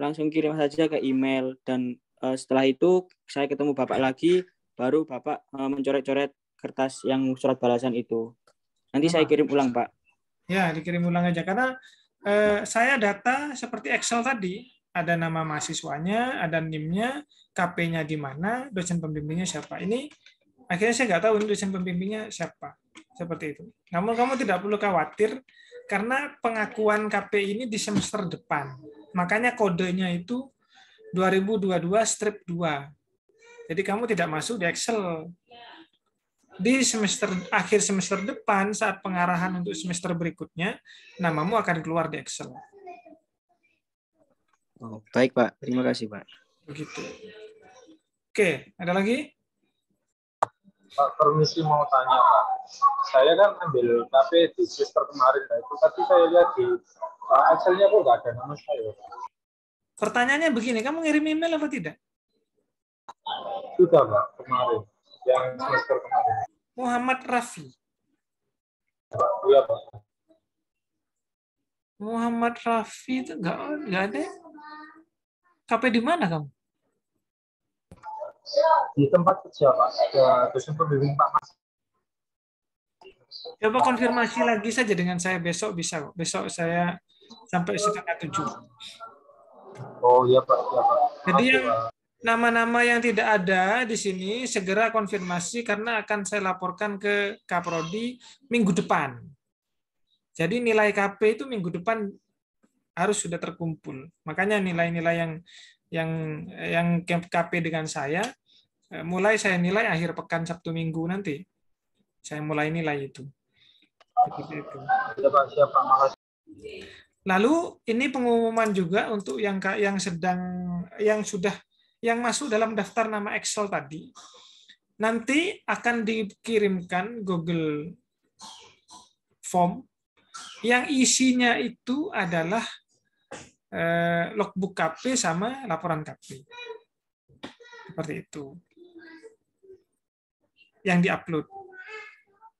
langsung kirim saja ke email dan setelah itu saya ketemu Bapak lagi, baru Bapak mencoret-coret kertas yang surat balasan itu. Nanti saya kirim ulang, Pak. Ya, dikirim ulang aja karena saya data seperti Excel tadi, ada nama mahasiswanya, ada NIM-nya, KP-nya di mana, dosen pembimbingnya siapa. Ini akhirnya saya nggak tahu ini dosen pembimbingnya siapa. Seperti itu. Namun kamu tidak perlu khawatir karena pengakuan KP ini di semester depan. Makanya kodenya itu 2022-2. Jadi kamu tidak masuk di Excel. Di akhir semester depan, saat pengarahan untuk semester berikutnya, namamu akan keluar di Excel. Oh, baik, Pak. Terima kasih, Pak. Begitu. Oke, ada lagi? Pak, permisi mau tanya, Pak. Saya kan ambil KP di semester kemarin, itu tapi saya lihat di Excel-nya kok nggak ada nama saya. Pertanyaannya begini, kamu ngirim email apa tidak? Sudah, Pak, kemarin. Yang semester kemarin. Muhammad Rafi. Iya, Pak. Muhammad Rafi itu nggak ada. KP di mana kamu? Di tempat kerja, Pak. Dosen pembimbing Pak Mas. Coba konfirmasi lagi saja dengan saya besok bisa kok. Besok saya sampai 6:30. Oh iya, Pak. Iya, Pak. Jadi yang nama-nama yang tidak ada di sini segera konfirmasi karena akan saya laporkan ke Kaprodi minggu depan. Jadi nilai KP itu minggu depan harus sudah terkumpul. Makanya nilai-nilai yang KP dengan saya mulai saya nilai akhir pekan Sabtu Minggu nanti. Saya mulai nilai itu. Seperti itu. Lalu ini pengumuman juga untuk yang masuk dalam daftar nama Excel tadi. Nanti akan dikirimkan Google Form yang isinya itu adalah logbook KP sama laporan KP. Seperti itu. Yang diupload.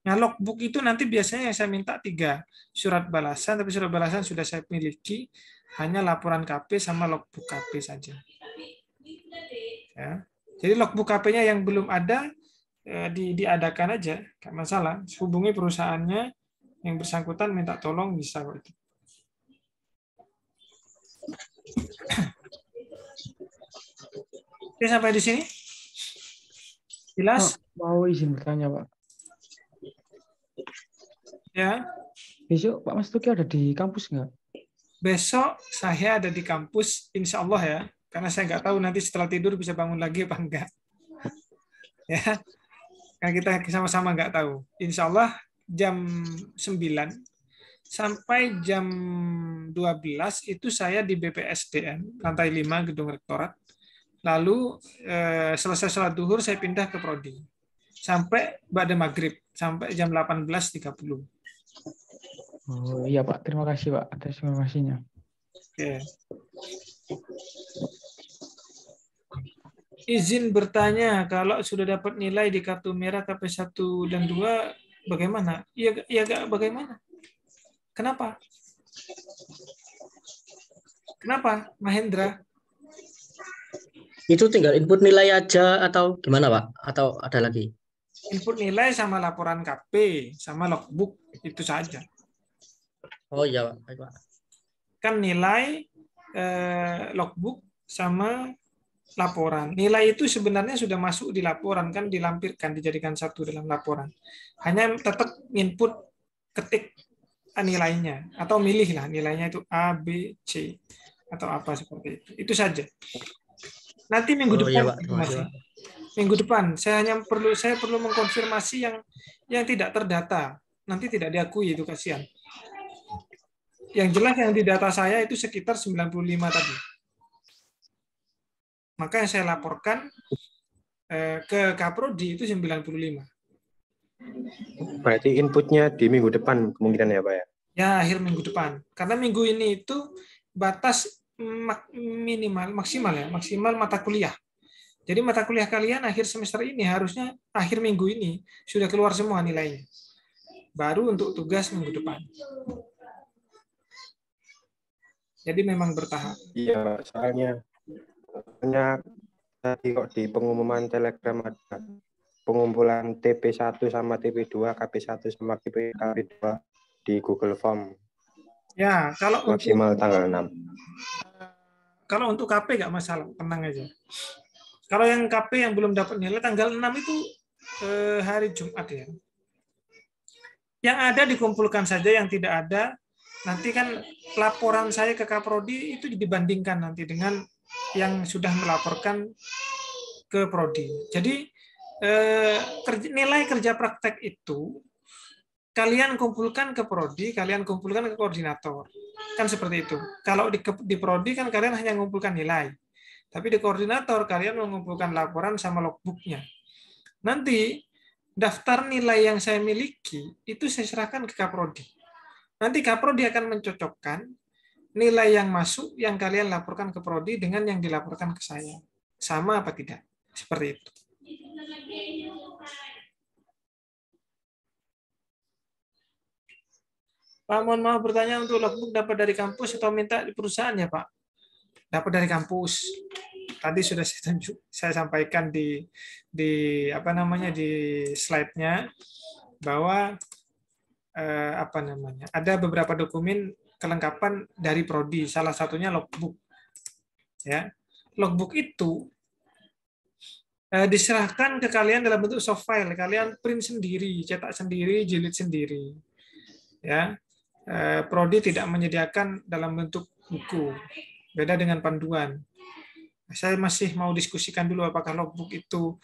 Nah, logbook itu nanti biasanya yang saya minta 3 surat balasan, tapi surat balasan sudah saya miliki, hanya laporan KP sama logbook KP saja. Ya. Jadi logbook KP-nya yang belum ada, diadakan aja, nggak masalah. Hubungi perusahaannya, yang bersangkutan minta tolong bisa kok itu. Oke, sampai di sini. Jelas? Mau izin bertanya, Pak. Ya. Besok Pak Mas Tuki ada di kampus nggak? Besok saya ada di kampus, insya Allah ya. Karena saya nggak tahu nanti setelah tidur bisa bangun lagi apa enggak. Ya. Karena kita sama-sama nggak tahu. Insya Allah jam 9 sampai jam 12 itu saya di BPSDM, lantai 5 Gedung Rektorat. Lalu selesai sholat duhur saya pindah ke Prodi. Sampai ba'da maghrib, sampai jam 18.30. Oh iya Pak, terima kasih Pak atas informasinya. Oke. Izin bertanya, kalau sudah dapat nilai di kartu merah KP1 dan 2, bagaimana? Iya, bagaimana? Kenapa? Kenapa, Mahendra? Itu tinggal input nilai aja atau gimana, Pak? Atau ada lagi? Input nilai sama laporan KP, sama logbook, itu saja. Oh iya, Pak. Kan nilai, logbook, sama laporan. Nilai itu sebenarnya sudah masuk di laporan, kan dilampirkan, dijadikan satu dalam laporan. Hanya tetap input ketik nilainya, atau milihlah nilainya itu A, B, C, atau apa seperti itu. Itu saja. Nanti minggu depan, iya, minggu depan saya perlu mengkonfirmasi yang tidak terdata. Nanti tidak diakui, itu kasihan. Yang jelas yang di data saya itu sekitar 95 tadi. Maka yang saya laporkan ke Kaprodi itu 95. Berarti inputnya di minggu depan kemungkinan ya Pak ya? Ya, akhir minggu depan. Karena minggu ini itu batas maksimal mata kuliah. Jadi mata kuliah kalian akhir semester ini harusnya akhir minggu ini sudah keluar semua nilainya. Baru untuk tugas minggu depan. Jadi memang bertahap. Iya, Pak. Soalnya tadi kok di pengumuman Telegram ada pengumpulan TP1 sama TP2, KP1 sama KP2 di Google Form. Ya, kalau maksimal untuk tanggal 6. Kalau untuk KP nggak masalah, tenang aja. Kalau yang KP yang belum dapat nilai tanggal 6 itu hari Jumat ya. Yang ada dikumpulkan saja, yang tidak ada nanti kan laporan saya ke Kaprodi itu dibandingkan nanti dengan yang sudah melaporkan ke Prodi. Jadi nilai kerja praktek itu kalian kumpulkan ke Prodi, kalian kumpulkan ke koordinator. Kan seperti itu. Kalau di Prodi kan kalian hanya mengumpulkan nilai. Tapi di koordinator kalian mengumpulkan laporan sama logbooknya. Nanti daftar nilai yang saya miliki itu saya serahkan ke Kaprodi. Nanti Kaprodi akan mencocokkan nilai yang masuk yang kalian laporkan ke Prodi dengan yang dilaporkan ke saya. Sama apa tidak? Seperti itu. Pak, mohon maaf bertanya, untuk logbook dapat dari kampus atau minta di perusahaan ya, Pak? Dapat dari kampus. Tadi sudah saya sampaikan di apa namanya di slide-nya bahwa ada beberapa dokumen kelengkapan dari Prodi, salah satunya logbook. Ya. Logbook itu diserahkan ke kalian dalam bentuk soft file, kalian print sendiri, cetak sendiri, jilid sendiri. Ya. Prodi tidak menyediakan dalam bentuk buku. Beda dengan panduan. Saya masih mau diskusikan dulu apakah logbook itu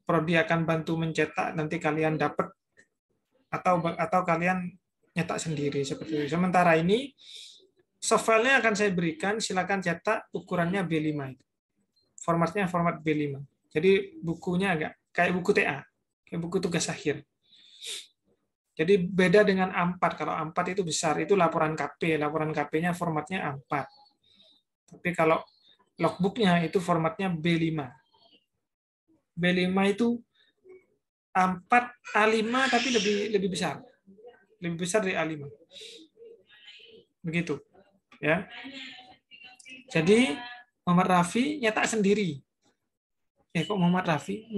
Prodi akan bantu mencetak, nanti kalian dapat atau kalian nyetak sendiri seperti itu. Sementara ini soft file-nya akan saya berikan, silakan cetak, ukurannya B5 itu. Formatnya format B5. Jadi bukunya agak kayak buku TA, kayak buku tugas akhir. Jadi beda dengan A4. Kalau A4 itu besar, itu laporan KP. Laporan KP-nya formatnya A4. Tapi kalau logbook-nya itu formatnya B5. B5 itu A4, A5 tapi lebih besar. Lebih besar dari A5. Begitu. Ya. Jadi Muhammad Rafi nyetak sendiri. Kok Muhammad Rafi?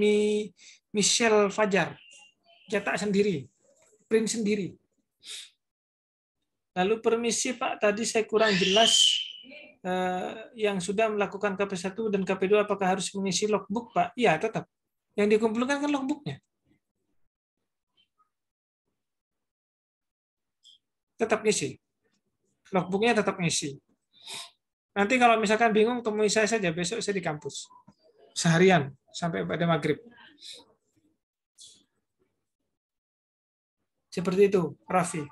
Michelle Fajar cetak sendiri. Print sendiri. Lalu permisi Pak, tadi saya kurang jelas yang sudah melakukan KP1 dan KP2 apakah harus mengisi logbook Pak? Iya tetap. Yang dikumpulkan kan logbooknya. Tetap ngisi. Logbooknya tetap ngisi. Nanti kalau misalkan bingung, temui saya saja. Besok saya di kampus. Seharian sampai pada maghrib. Seperti itu, Raffi.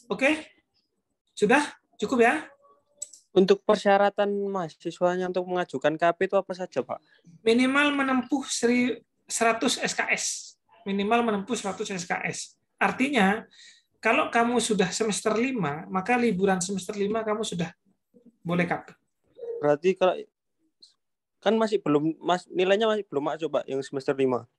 Oke? Sudah? Cukup ya? Untuk persyaratan mahasiswanya untuk mengajukan KP itu apa saja, Pak? Minimal menempuh 100 SKS. Minimal menempuh 100 SKS. Artinya, kalau kamu sudah semester 5, maka liburan semester 5 kamu sudah boleh KP. Berarti kalau kan nilainya masih belum masuk, Pak, yang semester 5.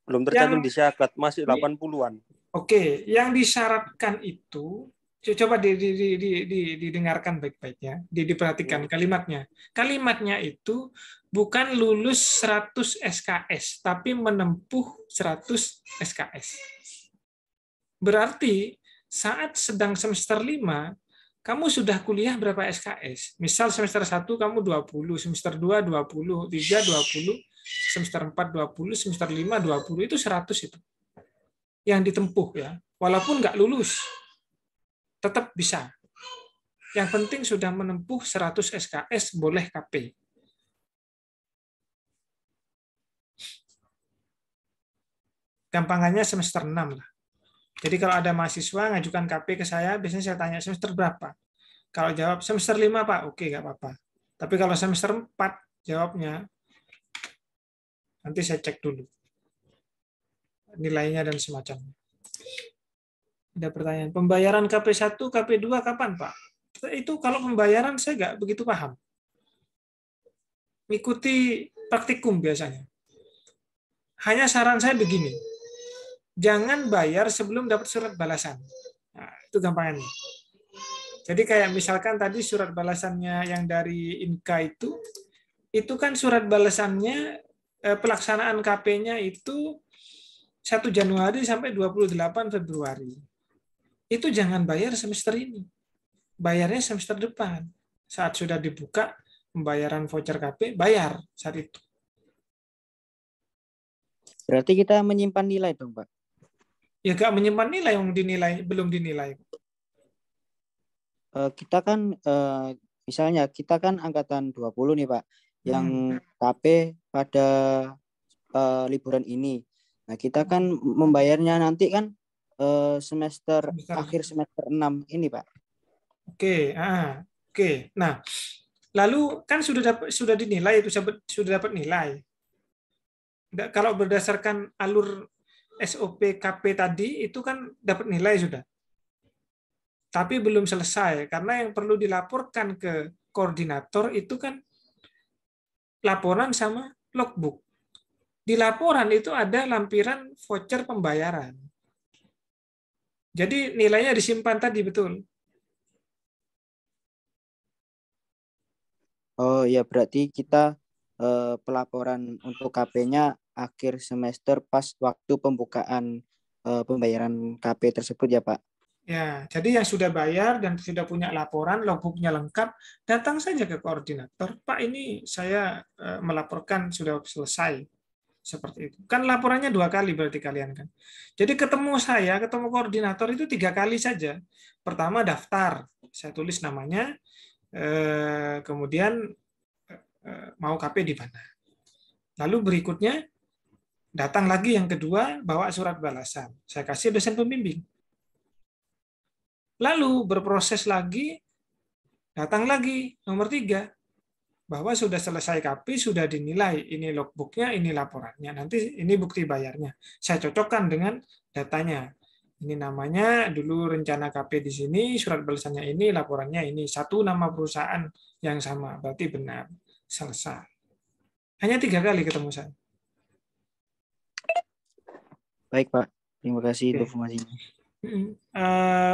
Belum tercantum di syarat, masih 80-an. Oke, yang disyaratkan itu coba didengarkan baik-baiknya, diperhatikan kalimatnya. Kalimatnya itu bukan lulus 100 SKS, tapi menempuh 100 SKS. Berarti saat sedang semester 5, kamu sudah kuliah berapa SKS? Misal semester 1 kamu 20, semester 2 20, 3 20, semester 4 20, semester 5 20, itu 100 itu. Yang ditempuh ya. Walaupun nggak lulus, tetap bisa. Yang penting sudah menempuh 100 SKS, boleh KP. Gampangannya semester 6 lah. Jadi kalau ada mahasiswa ngajukan KP ke saya, biasanya saya tanya semester berapa. Kalau jawab semester 5 Pak, oke nggak apa-apa. Tapi kalau semester 4 jawabnya, nanti saya cek dulu nilainya dan semacamnya. Ada pertanyaan, pembayaran KP1, KP2 kapan Pak? Itu kalau pembayaran saya nggak begitu paham. Ikuti praktikum biasanya. Hanya saran saya begini, jangan bayar sebelum dapat surat balasan. Nah, itu gampangannya. Jadi kayak misalkan tadi surat balasannya yang dari Inka itu kan surat balasannya pelaksanaan KP-nya itu 1 Januari sampai 28 Februari. Itu jangan bayar semester ini. Bayarnya semester depan. Saat sudah dibuka pembayaran voucher KP, bayar saat itu. Berarti kita menyimpan nilai dong, Pak? Ya nggak menyimpan nilai yang dinilai, belum dinilai. Kita kan misalnya kita kan angkatan 20 nih, Pak, yang KP pada liburan ini. Nah, kita kan membayarnya nanti kan semester akhir semester 6 ini, Pak. Oke, oke. Nah, lalu kan sudah dinilai itu sudah dapat nilai. Kalau berdasarkan alur SOP KP tadi itu kan dapat nilai sudah. Tapi belum selesai karena yang perlu dilaporkan ke koordinator itu kan laporan sama logbook. Di laporan itu ada lampiran voucher pembayaran. Jadi nilainya disimpan tadi, betul. Oh ya, berarti kita pelaporan untuk KP-nya akhir semester pas waktu pembukaan pembayaran KP tersebut ya, Pak? Ya, jadi yang sudah bayar dan sudah punya laporan, logbooknya lengkap, datang saja ke koordinator. Pak, ini saya melaporkan sudah selesai. Seperti itu. Kan laporannya 2 kali berarti kalian kan. Jadi ketemu koordinator itu 3 kali saja. Pertama daftar, saya tulis namanya, kemudian mau KP di mana. Lalu berikutnya datang lagi yang kedua, bawa surat balasan. Saya kasih dosen pembimbing. Lalu berproses lagi, datang lagi nomor 3, bahwa sudah selesai KP, sudah dinilai, ini logbooknya, ini laporannya, nanti ini bukti bayarnya. Saya cocokkan dengan datanya. Ini namanya, dulu rencana KP di sini, surat balasannya ini, laporannya ini. Satu nama perusahaan yang sama, berarti benar. Selesai. Hanya 3 kali ketemu saya. Baik, Pak. Terima kasih informasinya.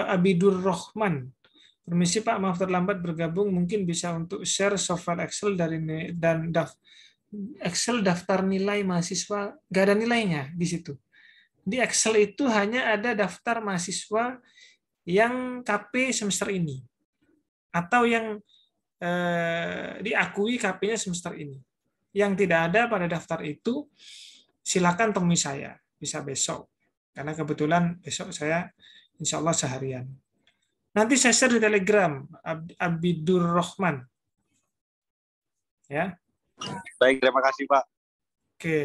Abidur Rohman. Permisi Pak, maaf terlambat bergabung. Mungkin bisa untuk share software Excel dan Excel daftar nilai mahasiswa. Nggak ada nilainya di situ. Di Excel itu hanya ada daftar mahasiswa yang KP semester ini. Atau yang diakui KP-nya semester ini. Yang tidak ada pada daftar itu, silakan temui saya. Bisa besok. Karena kebetulan besok saya insya Allah seharian. Nanti saya share di Telegram, Abidur Rohman. Ya. Baik, terima kasih Pak. Oke.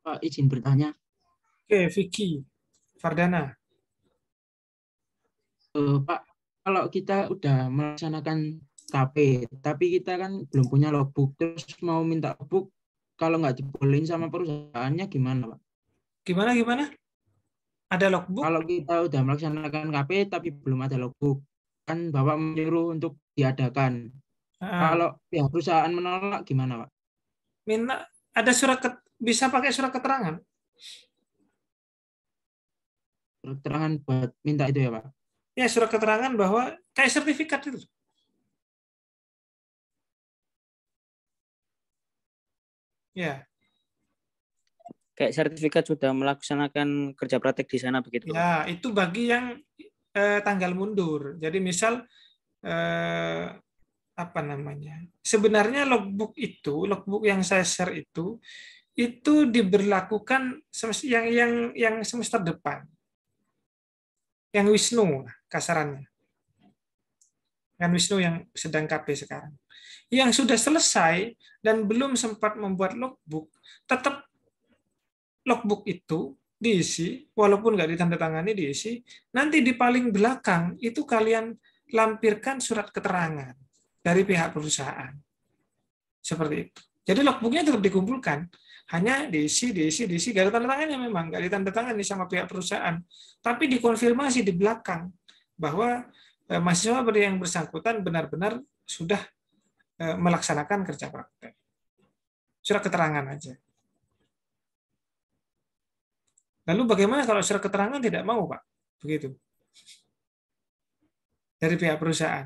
Pak, izin bertanya. Oke, Vicky Fardana. Pak, kalau kita udah melaksanakan KP, tapi kita kan belum punya logbook, terus mau minta logbook, kalau nggak dibolehin sama perusahaannya gimana, Pak? Gimana? Ada logbook? Kalau kita udah melaksanakan KP tapi belum ada logbook, kan Bapak menyuruh untuk diadakan. Kalau pihak perusahaan menolak gimana, Pak? Minta ada bisa pakai surat keterangan. Surat keterangan buat minta itu ya, Pak? Ya, surat keterangan bahwa kayak sertifikat itu. Ya. Kayak sertifikat sudah melaksanakan kerja praktek di sana begitu. Ya, itu bagi yang tanggal mundur. Jadi misal apa namanya? Sebenarnya logbook yang saya share itu diberlakukan yang semester depan. Yang Wisnu kasarannya. Yang Wisnu yang sedang KP sekarang. Yang sudah selesai dan belum sempat membuat logbook, tetap logbook itu diisi, walaupun nggak ditandatangani diisi, nanti di paling belakang itu kalian lampirkan surat keterangan dari pihak perusahaan. Seperti itu. Jadi logbooknya tetap dikumpulkan, hanya diisi, nggak ada tanda tangannya memang, nggak ditandatangani sama pihak perusahaan, tapi dikonfirmasi di belakang bahwa mahasiswa yang bersangkutan benar-benar sudah melaksanakan kerja praktek. Surat keterangan aja. Lalu bagaimana kalau surat keterangan tidak mau, Pak? Begitu. dari pihak perusahaan.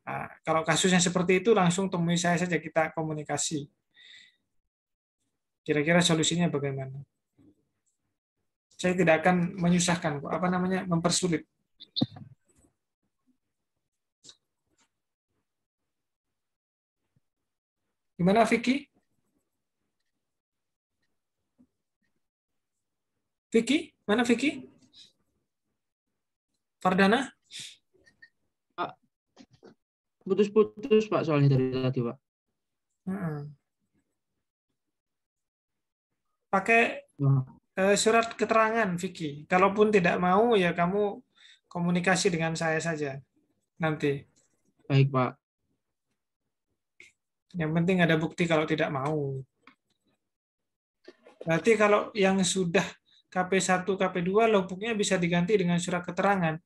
Nah, kalau kasusnya seperti itu langsung temui saya saja, kita komunikasi. Kira-kira solusinya bagaimana? Saya tidak akan menyusahkan, mempersulit. Gimana Vicky? Vicky? Mana Vicky? Fardana? Pak, putus-putus Pak soalnya dari tadi Pak. Pakai surat keterangan Vicky. Kalaupun tidak mau ya kamu komunikasi dengan saya saja nanti. Baik Pak. Yang penting ada bukti kalau tidak mau. Berarti kalau yang sudah KP1, KP2, logbooknya bisa diganti dengan surat keterangan.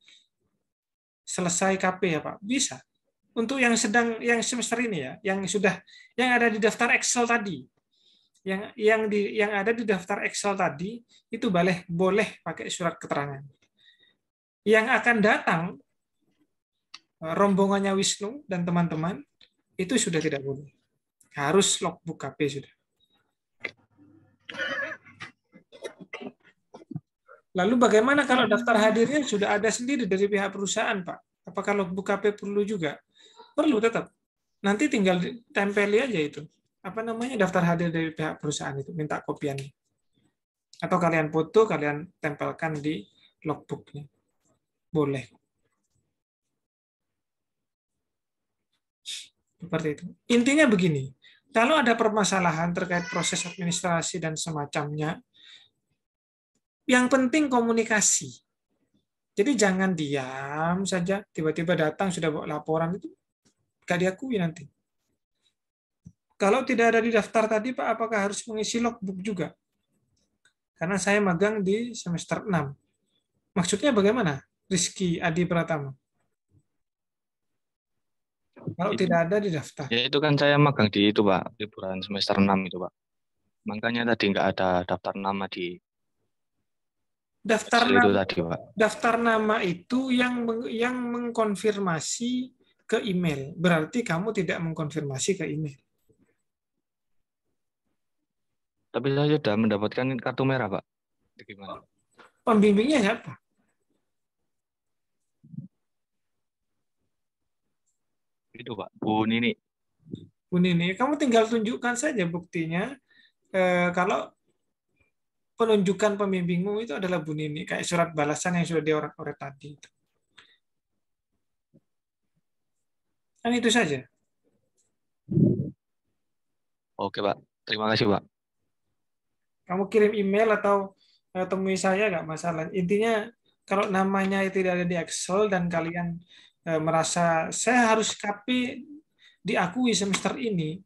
Selesai KP ya Pak? Bisa. Untuk yang semester ini ya, yang ada di daftar Excel tadi. Yang ada di daftar Excel tadi itu boleh pakai surat keterangan. Yang akan datang rombongannya Wisnu dan teman-teman itu sudah tidak boleh. Harus logbook KP sudah. Lalu bagaimana kalau daftar hadirnya sudah ada sendiri dari pihak perusahaan, Pak? Apakah logbook KP perlu juga? Perlu tetap. Nanti tinggal tempeli aja itu. Daftar hadir dari pihak perusahaan itu, minta kopiannya. Atau kalian foto, kalian tempelkan di logbooknya. Boleh. Seperti itu. Intinya begini, kalau ada permasalahan terkait proses administrasi dan semacamnya, yang penting komunikasi. Jadi jangan diam saja, tiba-tiba datang sudah bawa laporan, itu nggak diakui nanti. Kalau tidak ada di daftar tadi, Pak, apakah harus mengisi logbook juga? Karena saya magang di semester 6. Maksudnya bagaimana, Rizky Adi Pratama? Kalau tidak ada di daftar. Ya itu kan saya magang di itu Pak, liburan semester 6 itu Pak. Makanya tadi nggak ada daftar nama di daftar itu nama, tadi Pak. Daftar nama itu yang mengkonfirmasi ke email. Berarti kamu tidak mengkonfirmasi ke email. Tapi saya sudah mendapatkan kartu merah Pak. Gimana? Pembimbingnya siapa? Itu Pak, Bu Nini. Bu Nini, kamu tinggal tunjukkan saja buktinya. Kalau penunjukan pembimbingmu itu adalah Bu Nini, kayak surat balasan yang sudah dioret-oret tadi. Kan itu saja. Oke Pak, terima kasih Pak. Kamu kirim email atau temui saya nggak masalah. Intinya kalau namanya tidak ada di Excel dan kalian merasa saya harus KP diakui semester ini,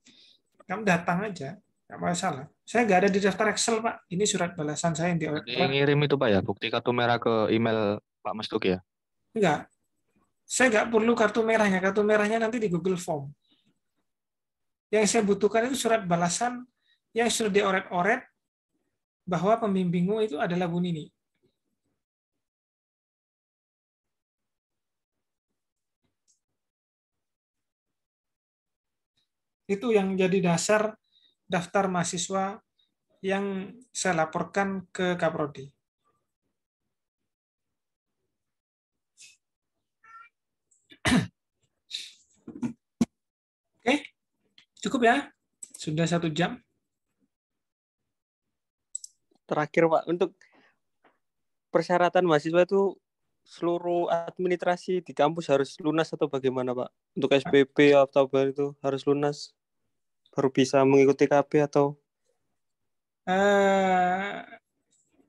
kamu datang aja, nggak masalah. Saya nggak ada di daftar Excel Pak. Ini surat balasan saya yang Jadi ngirim itu Pak ya, bukti kartu merah ke email Pak Mas Tuki ya? Enggak. Saya nggak perlu kartu merahnya. Kartu merahnya nanti di Google Form. Yang saya butuhkan itu surat balasan yang sudah dioret-oret bahwa pembimbingmu itu adalah Bu Nini. Itu yang jadi dasar daftar mahasiswa yang saya laporkan ke Kaprodi. Oke, cukup ya? Sudah 1 jam. Terakhir Pak, untuk persyaratan mahasiswa itu seluruh administrasi di kampus harus lunas atau bagaimana Pak? Untuk SPP atau itu harus lunas baru bisa mengikuti KP atau?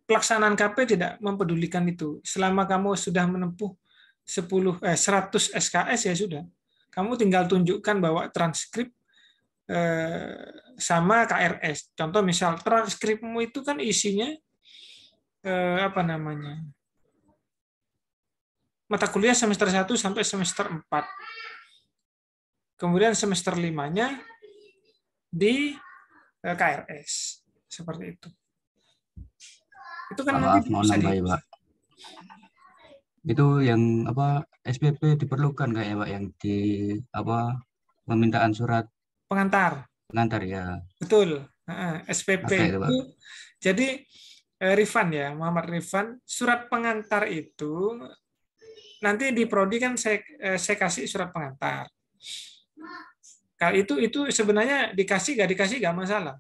Pelaksanaan KP tidak mempedulikan itu. Selama kamu sudah menempuh 100 SKS ya sudah. Kamu tinggal tunjukkan bahwa transkrip sama KRS. Contoh misal transkripmu itu kan isinya mata kuliah semester 1 sampai semester 4. Kemudian semester 5-nya di KRS. Seperti itu. Itu kan nanti bisa nambahin, Pak. Itu yang apa SPP diperlukan kayaknya Pak yang di apa permintaan surat Pengantar. pengantar ya. Betul. SPP Pakai itu Pak. itu jadi Rifan ya, Muhammad Rifan, surat pengantar itu nanti di prodi kan saya kasih surat pengantar. Kalau itu sebenarnya dikasih nggak masalah.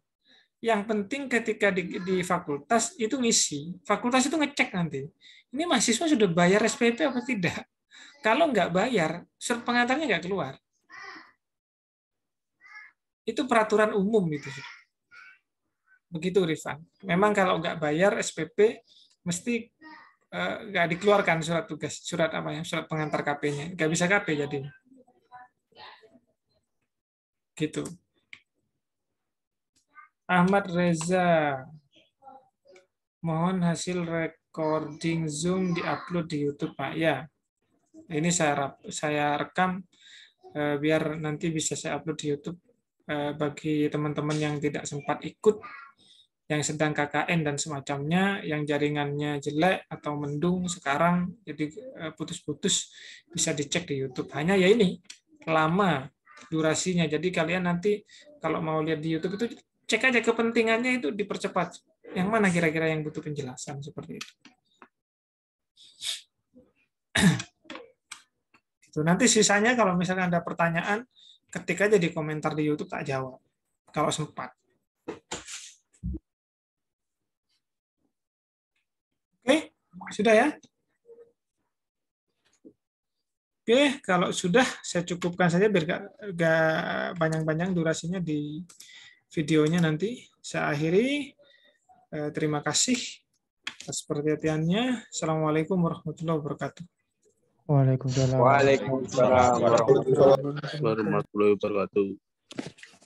Yang penting ketika di fakultas itu ngisi. Fakultas itu ngecek nanti. Ini mahasiswa sudah bayar SPP apa tidak? Kalau nggak bayar, surat pengantarnya nggak keluar. Itu peraturan umum itu. Begitu Rifan. Memang kalau nggak bayar SPP mesti nggak dikeluarkan surat tugas, surat pengantar KP-nya. Nggak bisa KP jadinya. Gitu. Ahmad Reza, mohon hasil recording Zoom diupload di YouTube Pak. Ya, ini saya rekam biar nanti bisa saya upload di YouTube bagi teman-teman yang tidak sempat ikut, yang sedang KKN dan semacamnya, yang jaringannya jelek atau mendung sekarang jadi putus-putus, bisa dicek di YouTube. Hanya ya ini lama durasinya. Jadi kalian nanti kalau mau lihat di YouTube itu cek aja kepentingannya itu dipercepat. Yang mana kira-kira yang butuh penjelasan seperti itu. Gitu. Nanti sisanya kalau misalnya ada pertanyaan, ketik aja di komentar di YouTube tak jawab. Kalau sempat. Oke, sudah ya? Oke, kalau sudah saya cukupkan saja biar gak banyak-banyak durasinya di videonya nanti. Saya akhiri. Terima kasih atas perhatiannya. Assalamualaikum warahmatullahi wabarakatuh. Waalaikumsalam. Waalaikumsalam warahmatullahi wabarakatuh.